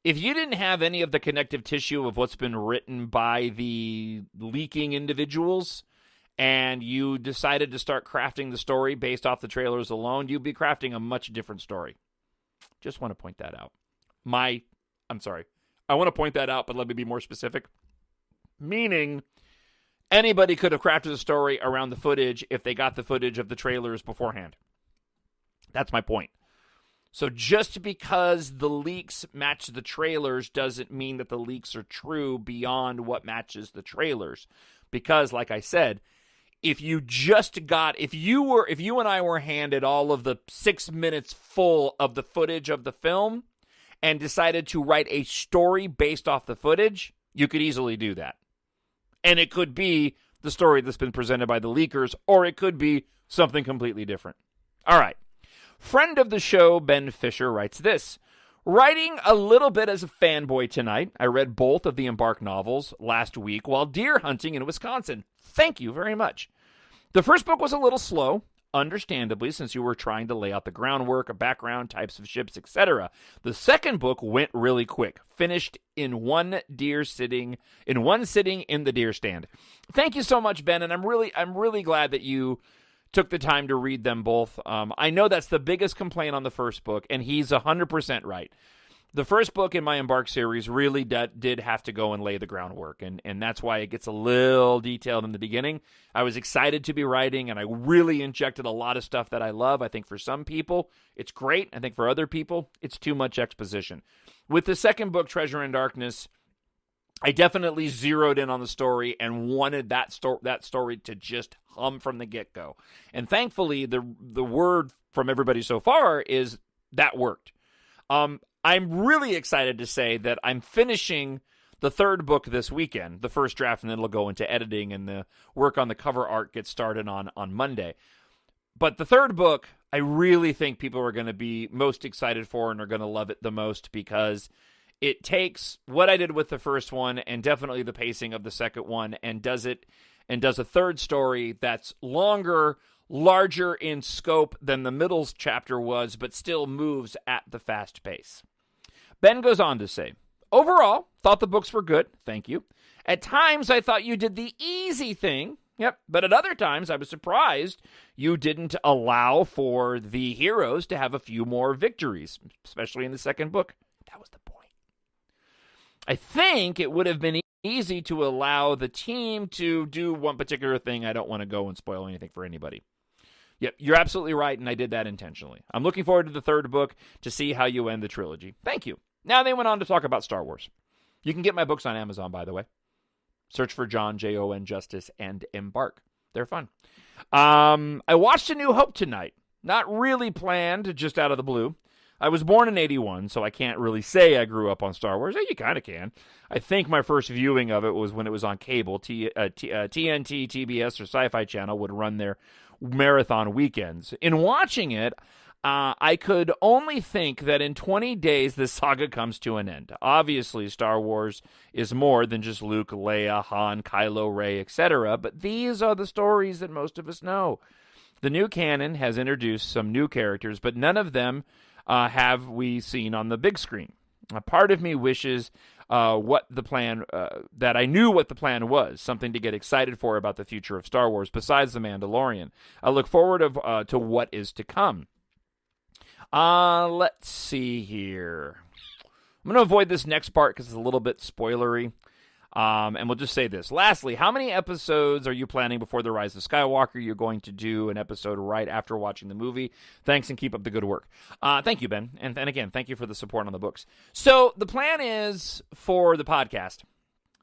if you didn't have any of the connective tissue of what's been written by the leaking individuals, and you decided to start crafting the story based off the trailers alone, you'd be crafting a much different story. Just want to point that out. I want to point that out, but let me be more specific. Meaning, anybody could have crafted a story around the footage if they got the footage of the trailers beforehand. That's my point. So just because the leaks match the trailers doesn't mean that the leaks are true beyond what matches the trailers. Because, like I said, if you and I were handed all of the 6 minutes full of the footage of the film and decided to write a story based off the footage, you could easily do that. And it could be the story that's been presented by the leakers, or it could be something completely different. All right. Friend of the show, Ben Fisher, writes this. Writing a little bit as a fanboy tonight, I read both of the EMBARK novels last week while deer hunting in Wisconsin. Thank you very much. The first book was a little slow, understandably, since you were trying to lay out the groundwork, a background, types of ships, etc. The second book went really quick, finished in one sitting in the deer stand. Thank you so much, Ben, and I'm really glad that you took the time to read them both. I know that's the biggest complaint on the first book, and he's 100% right. The first book in my EMBARK series really did have to go and lay the groundwork, and that's why it gets a little detailed in the beginning. I was excited to be writing, and I really injected a lot of stuff that I love. I think for some people, it's great. I think for other people, it's too much exposition. With the second book, Treasure in Darkness, I definitely zeroed in on the story and wanted that story to just hum from the get-go. And thankfully, the word from everybody so far is that worked. I'm really excited to say that I'm finishing the third book this weekend, the first draft, and then it'll go into editing, and the work on the cover art gets started on Monday. But the third book, I really think people are going to be most excited for and are going to love it the most, because it takes what I did with the first one and definitely the pacing of the second one and does a third story that's longer, larger in scope than the middle chapter was, but still moves at the fast pace. Ben goes on to say, overall, thought the books were good. Thank you. At times, I thought you did the easy thing. Yep. But at other times, I was surprised you didn't allow for the heroes to have a few more victories, especially in the second book. That was the point. I think it would have been easy to allow the team to do one particular thing. I don't want to go and spoil anything for anybody. Yep, you're absolutely right, and I did that intentionally. I'm looking forward to the third book to see how you end the trilogy. Thank you. Now they went on to talk about Star Wars. You can get my books on Amazon, by the way. Search for Jon, Jon Justice, and EMBARK. They're fun. I watched A New Hope tonight. Not really planned, just out of the blue. I was born in 81, so I can't really say I grew up on Star Wars. You kind of can. I think my first viewing of it was when it was on cable. TNT, TBS, or Sci-Fi Channel would run their marathon weekends. In watching it, I could only think that in 20 days, this saga comes to an end. Obviously, Star Wars is more than just Luke, Leia, Han, Kylo, Rey, etc., but these are the stories that most of us know. The new canon has introduced some new characters, but none of them have we seen on the big screen. A part of me wishes that I knew what the plan was, something to get excited for about the future of Star Wars besides The Mandalorian. I look forward to what is to come. Let's see here. I'm going to avoid this next part because it's a little bit spoilery. And we'll just say this. Lastly, how many episodes are you planning before the Rise of Skywalker? You're going to do an episode right after watching the movie. Thanks, and keep up the good work. Thank you, Ben. And again, thank you for the support on the books. So the plan is for the podcast.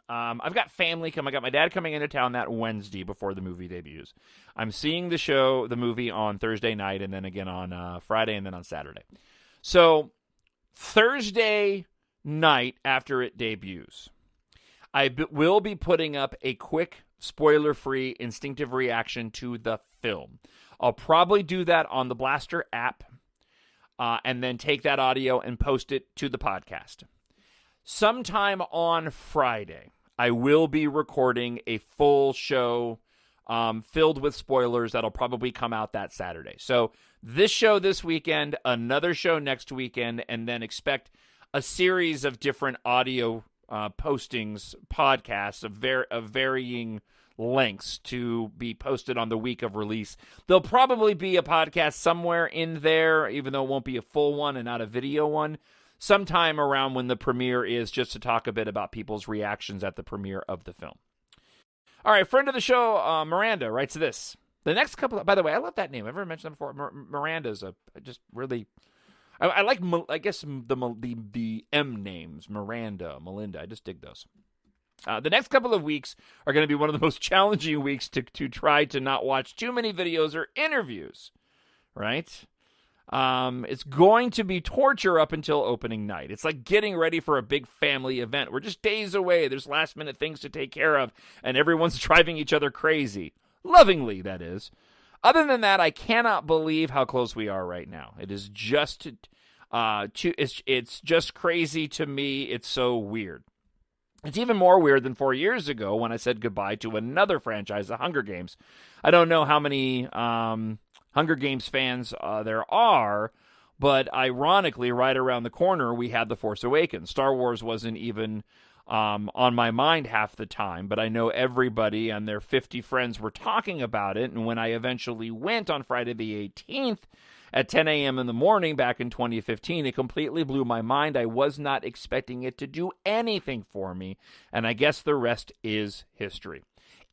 I've got family coming. I got my dad coming into town that Wednesday before the movie debuts. I'm seeing the movie on Thursday night, and then again on Friday, and then on Saturday. So Thursday night after it debuts, I will be putting up a quick, spoiler-free, instinctive reaction to the film. I'll probably do that on the Blaster app, and then take that audio and post it to the podcast. Sometime on Friday, I will be recording a full show filled with spoilers that'll probably come out that Saturday. So this show this weekend, another show next weekend, and then expect a series of different audio postings, podcasts of varying lengths to be posted on the week of release. There'll probably be a podcast somewhere in there, even though it won't be a full one and not a video one, sometime around when the premiere is, just to talk a bit about people's reactions at the premiere of the film. All right, friend of the show, Miranda, writes this. The next couple, by the way, I love that name. I've never mentioned that before. Miranda's just really... I like, I guess, the M names, Miranda, Melinda. I just dig those. The next couple of weeks are going to be one of the most challenging weeks to try to not watch too many videos or interviews, right? It's going to be torture up until opening night. It's like getting ready for a big family event. We're just days away. There's last-minute things to take care of, and everyone's driving each other crazy. Lovingly, that is. Other than that, I cannot believe how close we are right now. It is just, it's just crazy to me. It's so weird. It's even more weird than 4 years ago when I said goodbye to another franchise, the Hunger Games. I don't know how many Hunger Games fans there are, but ironically, right around the corner, we had The Force Awakens. Star Wars wasn't even on my mind half the time, but I know everybody and their 50 friends were talking about it, and when I eventually went on Friday the 18th at 10 a.m. in the morning back in 2015, it completely blew my mind. I was not expecting it to do anything for me, and I guess the rest is history.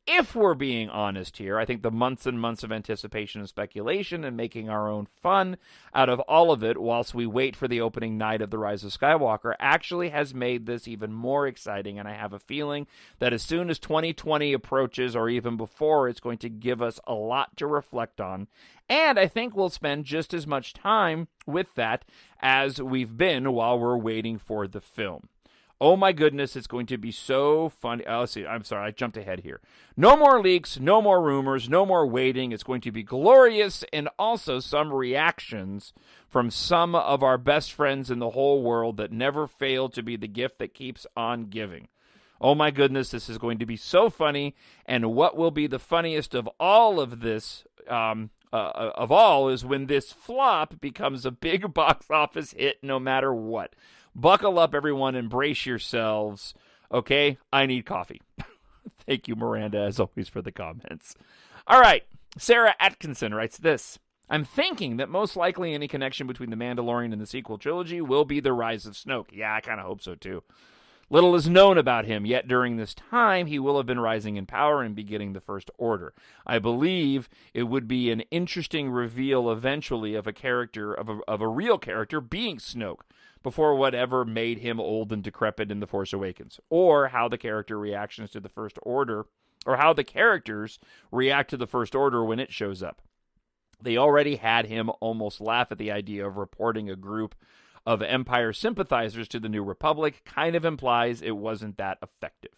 if we're being honest here, I think the months and months of anticipation and speculation and making our own fun out of all of it whilst we wait for the opening night of The Rise of Skywalker actually has made this even more exciting, and I have a feeling that as soon as 2020 approaches, or even before, it's going to give us a lot to reflect on, and I think we'll spend just as much time with that as we've been while we're waiting for the film. Oh my goodness, it's going to be so funny. Let's see, I'm sorry, I jumped ahead here. No more leaks, no more rumors, no more waiting. It's going to be glorious, and also some reactions from some of our best friends in the whole world that never fail to be the gift that keeps on giving. Oh my goodness, this is going to be so funny, and what will be the funniest of all of this, of all, is when this flop becomes a big box office hit no matter what. Buckle up, everyone, and brace yourselves. Okay, I need coffee. Thank you, Miranda, as always, for the comments. All right, Sarah Atkinson writes this. I'm thinking that most likely any connection between The Mandalorian and the sequel trilogy will be the rise of Snoke. Yeah, I kind of hope so, too. Little is known about him, yet during this time he will have been rising in power and be getting the First Order. I believe it would be an interesting reveal eventually of a character, of a real character being Snoke, before whatever made him old and decrepit in The Force Awakens, or how the character reactions to the First Order, or how the characters react to the First Order when it shows up. They already had him almost laugh at the idea of reporting a group of Empire sympathizers to the New Republic. Kind of implies it wasn't that effective.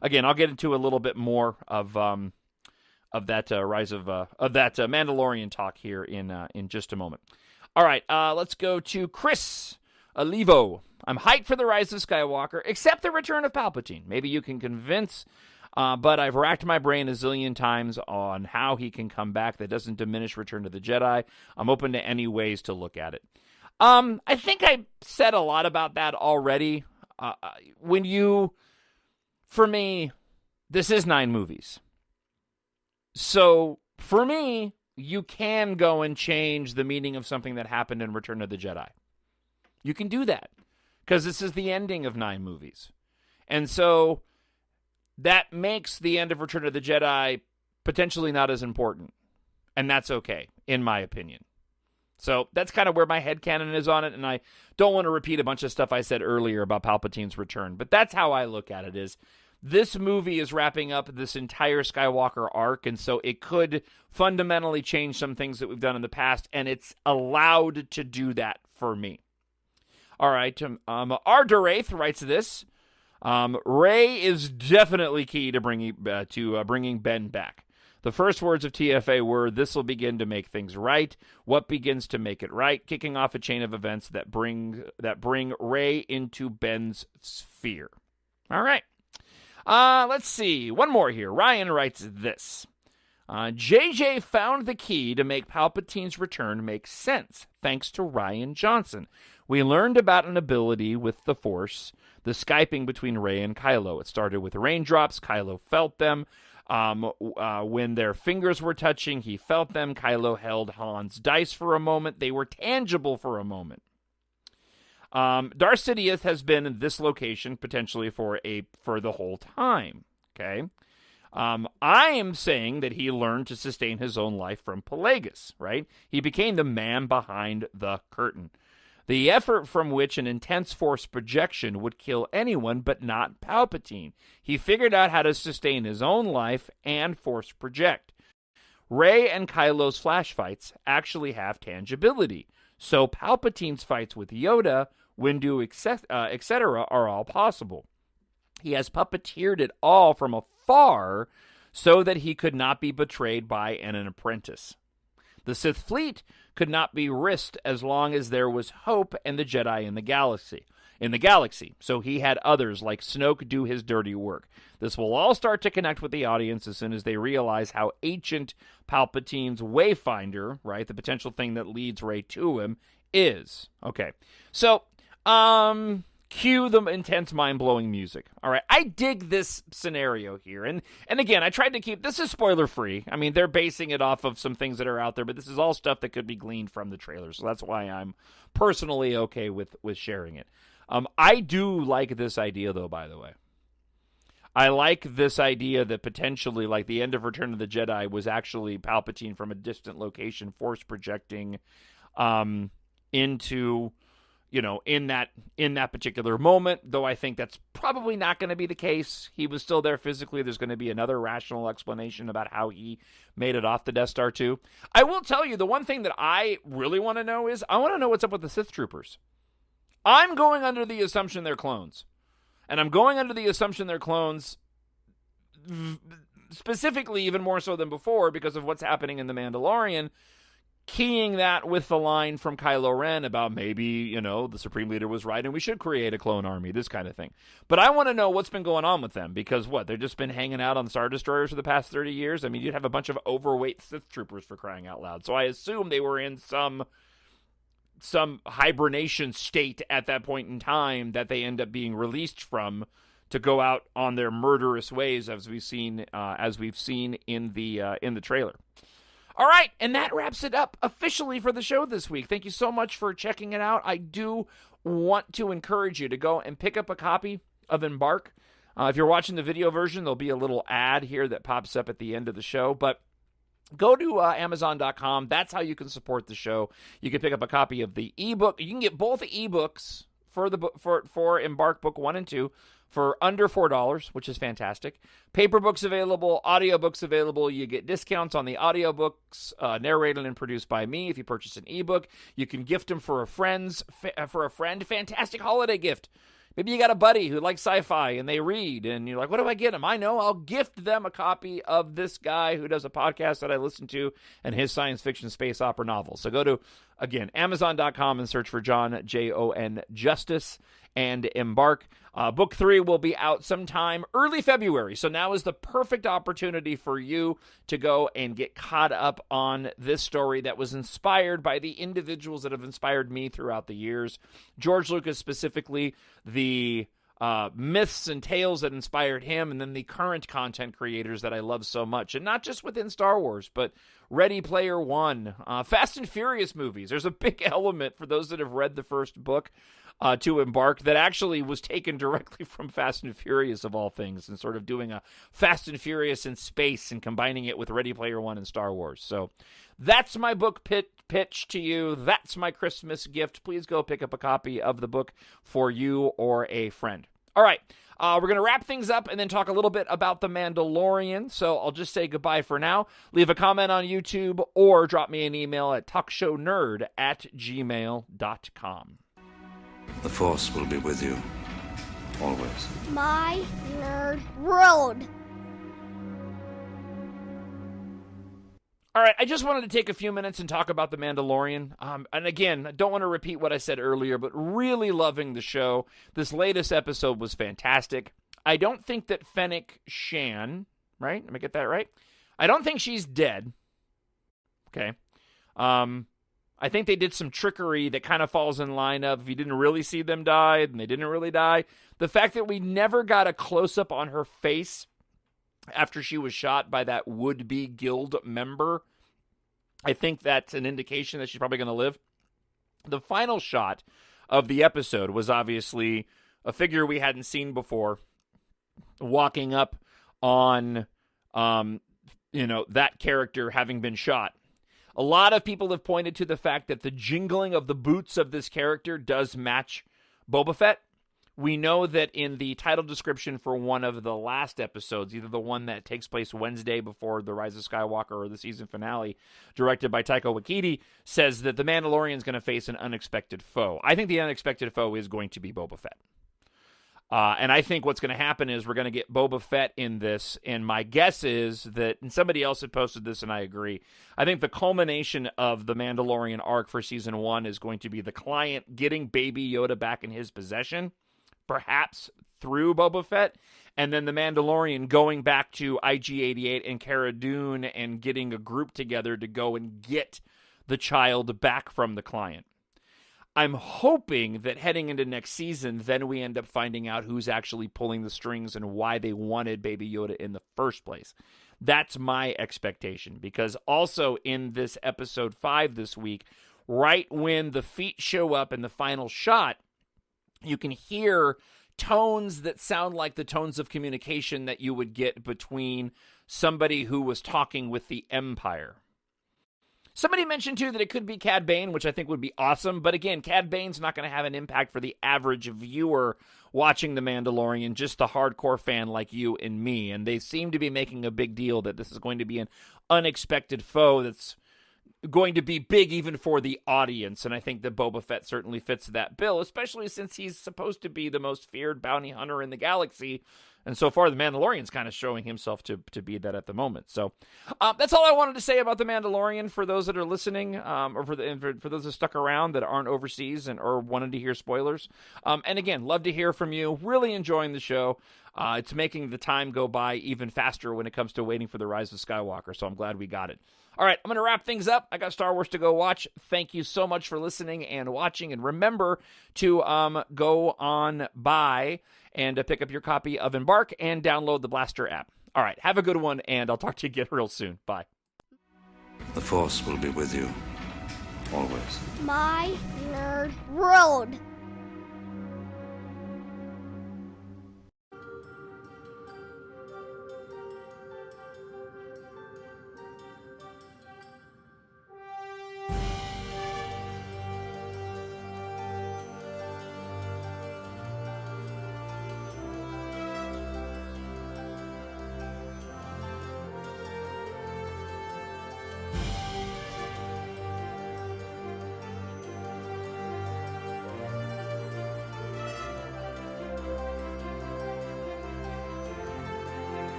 Again, I'll get into a little bit more of that rise of that Mandalorian talk here in just a moment. All right, let's go to Chris Alivo. I'm hyped for The Rise of Skywalker, except the return of Palpatine. Maybe you can convince, but I've racked my brain a zillion times on how he can come back. That doesn't diminish Return of the Jedi. I'm open to any ways to look at it. I think I said a lot about that already. For me, this is 9 movies. So, for me, you can go and change the meaning of something that happened in Return of the Jedi. You can do that, because this is the ending of 9 movies. And so, that makes the end of Return of the Jedi potentially not as important. And that's okay, in my opinion. So that's kind of where my headcanon is on it, and I don't want to repeat a bunch of stuff I said earlier about Palpatine's return, but that's how I look at it, is this movie is wrapping up this entire Skywalker arc, and so it could fundamentally change some things that we've done in the past, and it's allowed to do that for me. All right, R. Duraith writes this. Rey is definitely key to bringing Ben back. The first words of TFA were, "This will begin to make things right." What begins to make it right? Kicking off a chain of events that bring Rey into Ben's sphere. All right. Let's see. One more here. Ryan writes this. JJ found the key to make Palpatine's return make sense, thanks to Rian Johnson. We learned about an ability with the Force, the Skyping between Rey and Kylo. It started with raindrops. Kylo felt them. When their fingers were touching, he felt them. Kylo held Han's dice for a moment. They were tangible for a moment. Darth Sidious has been in this location potentially for the whole time. Okay. I am saying that he learned to sustain his own life from Pelagus, right? He became the man behind the curtain. The effort from which an intense force projection would kill anyone but not Palpatine. He figured out how to sustain his own life and force project. Rey and Kylo's flash fights actually have tangibility. So Palpatine's fights with Yoda, Windu, etc. are all possible. He has puppeteered it all from afar so that he could not be betrayed by an apprentice. The Sith fleet could not be risked as long as there was hope and the Jedi in the galaxy. So he had others like Snoke do his dirty work. This will all start to connect with the audience as soon as they realize how ancient Palpatine's Wayfinder, right, the potential thing that leads Rey to him, is. Okay. So, cue the intense, mind-blowing music. All right, I dig this scenario here. And again, I tried to keep, this is spoiler-free. I mean, they're basing it off of some things that are out there, but this is all stuff that could be gleaned from the trailer. So that's why I'm personally okay with sharing it. I do like this idea, though, by the way. I like this idea that potentially, like, the end of Return of the Jedi was actually Palpatine from a distant location, force projecting into, in that particular moment, though I think that's probably not going to be the case. He was still there physically. There's going to be another rational explanation about how he made it off the Death Star too. I will tell you, the one thing that I really want to know is, I want to know what's up with the Sith Troopers. I'm going under the assumption they're clones. And I'm going under the assumption they're clones specifically even more so than before because of what's happening in The Mandalorian, keying that with the line from Kylo Ren about maybe, the Supreme Leader was right and we should create a clone army, this kind of thing. But I want to know what's been going on with them because they've just been hanging out on Star Destroyers for the past 30 years? I mean, you'd have a bunch of overweight Sith Troopers for crying out loud. So I assume they were in some hibernation state at that point in time that they end up being released from to go out on their murderous ways, as we've seen in the trailer. All right, and that wraps it up officially for the show this week. Thank you so much for checking it out. I do want to encourage you to go and pick up a copy of EMBARK. If you're watching the video version, there'll be a little ad here that pops up at the end of the show, but go to Amazon.com. That's how you can support the show. You can pick up a copy of the ebook. You can get both ebooks for EMBARK Book 1 and 2 for under $4, which is fantastic. Paper books available, audiobooks available. You get discounts on the audiobooks, narrated and produced by me. If you purchase an ebook, you can gift them for a friend. Fantastic holiday gift. Maybe you got a buddy who likes sci-fi and they read, and you're like, what do I get them? I know, I'll gift them a copy of this guy who does a podcast that I listen to and his science fiction space opera novel. So go to, again, Amazon.com and search for Jon, Jon Justice, and EMBARK. Book 3 will be out sometime early February, so now is the perfect opportunity for you to go and get caught up on this story that was inspired by the individuals that have inspired me throughout the years. George Lucas specifically, the myths and tales that inspired him, and then the current content creators that I love so much, and not just within Star Wars, but Ready Player One, Fast and Furious movies. There's a big element for those that have read the first book to EMBARK that actually was taken directly from Fast and Furious of all things, and sort of doing a Fast and Furious in space and combining it with Ready Player One and Star Wars. So that's my book pitch to you. That's my Christmas gift. Please go pick up a copy of the book for you or a friend. All right, we're going to wrap things up and then talk a little bit about The Mandalorian. So I'll just say goodbye for now. Leave a comment on YouTube or drop me an email at talkshownerd@gmail.com. The Force will be with you, always. My nerd world. All right, I just wanted to take a few minutes and talk about The Mandalorian. And again, I don't want to repeat what I said earlier, but really loving the show. This latest episode was fantastic. I don't think that Fennec Shan, right? Let me get that right. I don't think she's dead. Okay. I think they did some trickery that kind of falls in line of, if you didn't really see them die, and they didn't really die. The fact that we never got a close-up on her face after she was shot by that would-be guild member, I think that's an indication that she's probably going to live. The final shot of the episode was obviously a figure we hadn't seen before, walking up on, that character having been shot. A lot of people have pointed to the fact that the jingling of the boots of this character does match Boba Fett. We know that in the title description for one of the last episodes, either the one that takes place Wednesday before the Rise of Skywalker or the season finale, directed by Taika Waititi, says that the Mandalorian is going to face an unexpected foe. I think the unexpected foe is going to be Boba Fett. And I think what's going to happen is we're going to get Boba Fett in this, and my guess is that, and somebody else had posted this and I agree, I think the culmination of the Mandalorian arc for Season 1 is going to be the client getting Baby Yoda back in his possession, perhaps through Boba Fett, and then the Mandalorian going back to IG-88 and Cara Dune and getting a group together to go and get the child back from the client. I'm hoping that heading into next season, then we end up finding out who's actually pulling the strings and why they wanted Baby Yoda in the first place. That's my expectation, because also in this episode 5 this week, right when the feet show up in the final shot, you can hear tones that sound like the tones of communication that you would get between somebody who was talking with the Empire. Somebody mentioned, too, that it could be Cad Bane, which I think would be awesome. But again, Cad Bane's not going to have an impact for the average viewer watching The Mandalorian, just the hardcore fan like you and me. And they seem to be making a big deal that this is going to be an unexpected foe that's going to be big even for the audience. And I think that Boba Fett certainly fits that bill, especially since he's supposed to be the most feared bounty hunter in the galaxy. And so far, the Mandalorian's kind of showing himself to be that at the moment. So that's all I wanted to say about the Mandalorian for those that are listening, or for those that stuck around that aren't overseas or wanted to hear spoilers. And again, love to hear from you. Really enjoying the show. It's making the time go by even faster when it comes to waiting for the Rise of Skywalker. So I'm glad we got it. All right, I'm going to wrap things up. I got Star Wars to go watch. Thank you so much for listening and watching. And remember to go on by and pick up your copy of EMBARK and download the Blaster app. All right, have a good one, and I'll talk to you again real soon. Bye. The Force will be with you, always. My Nerd World.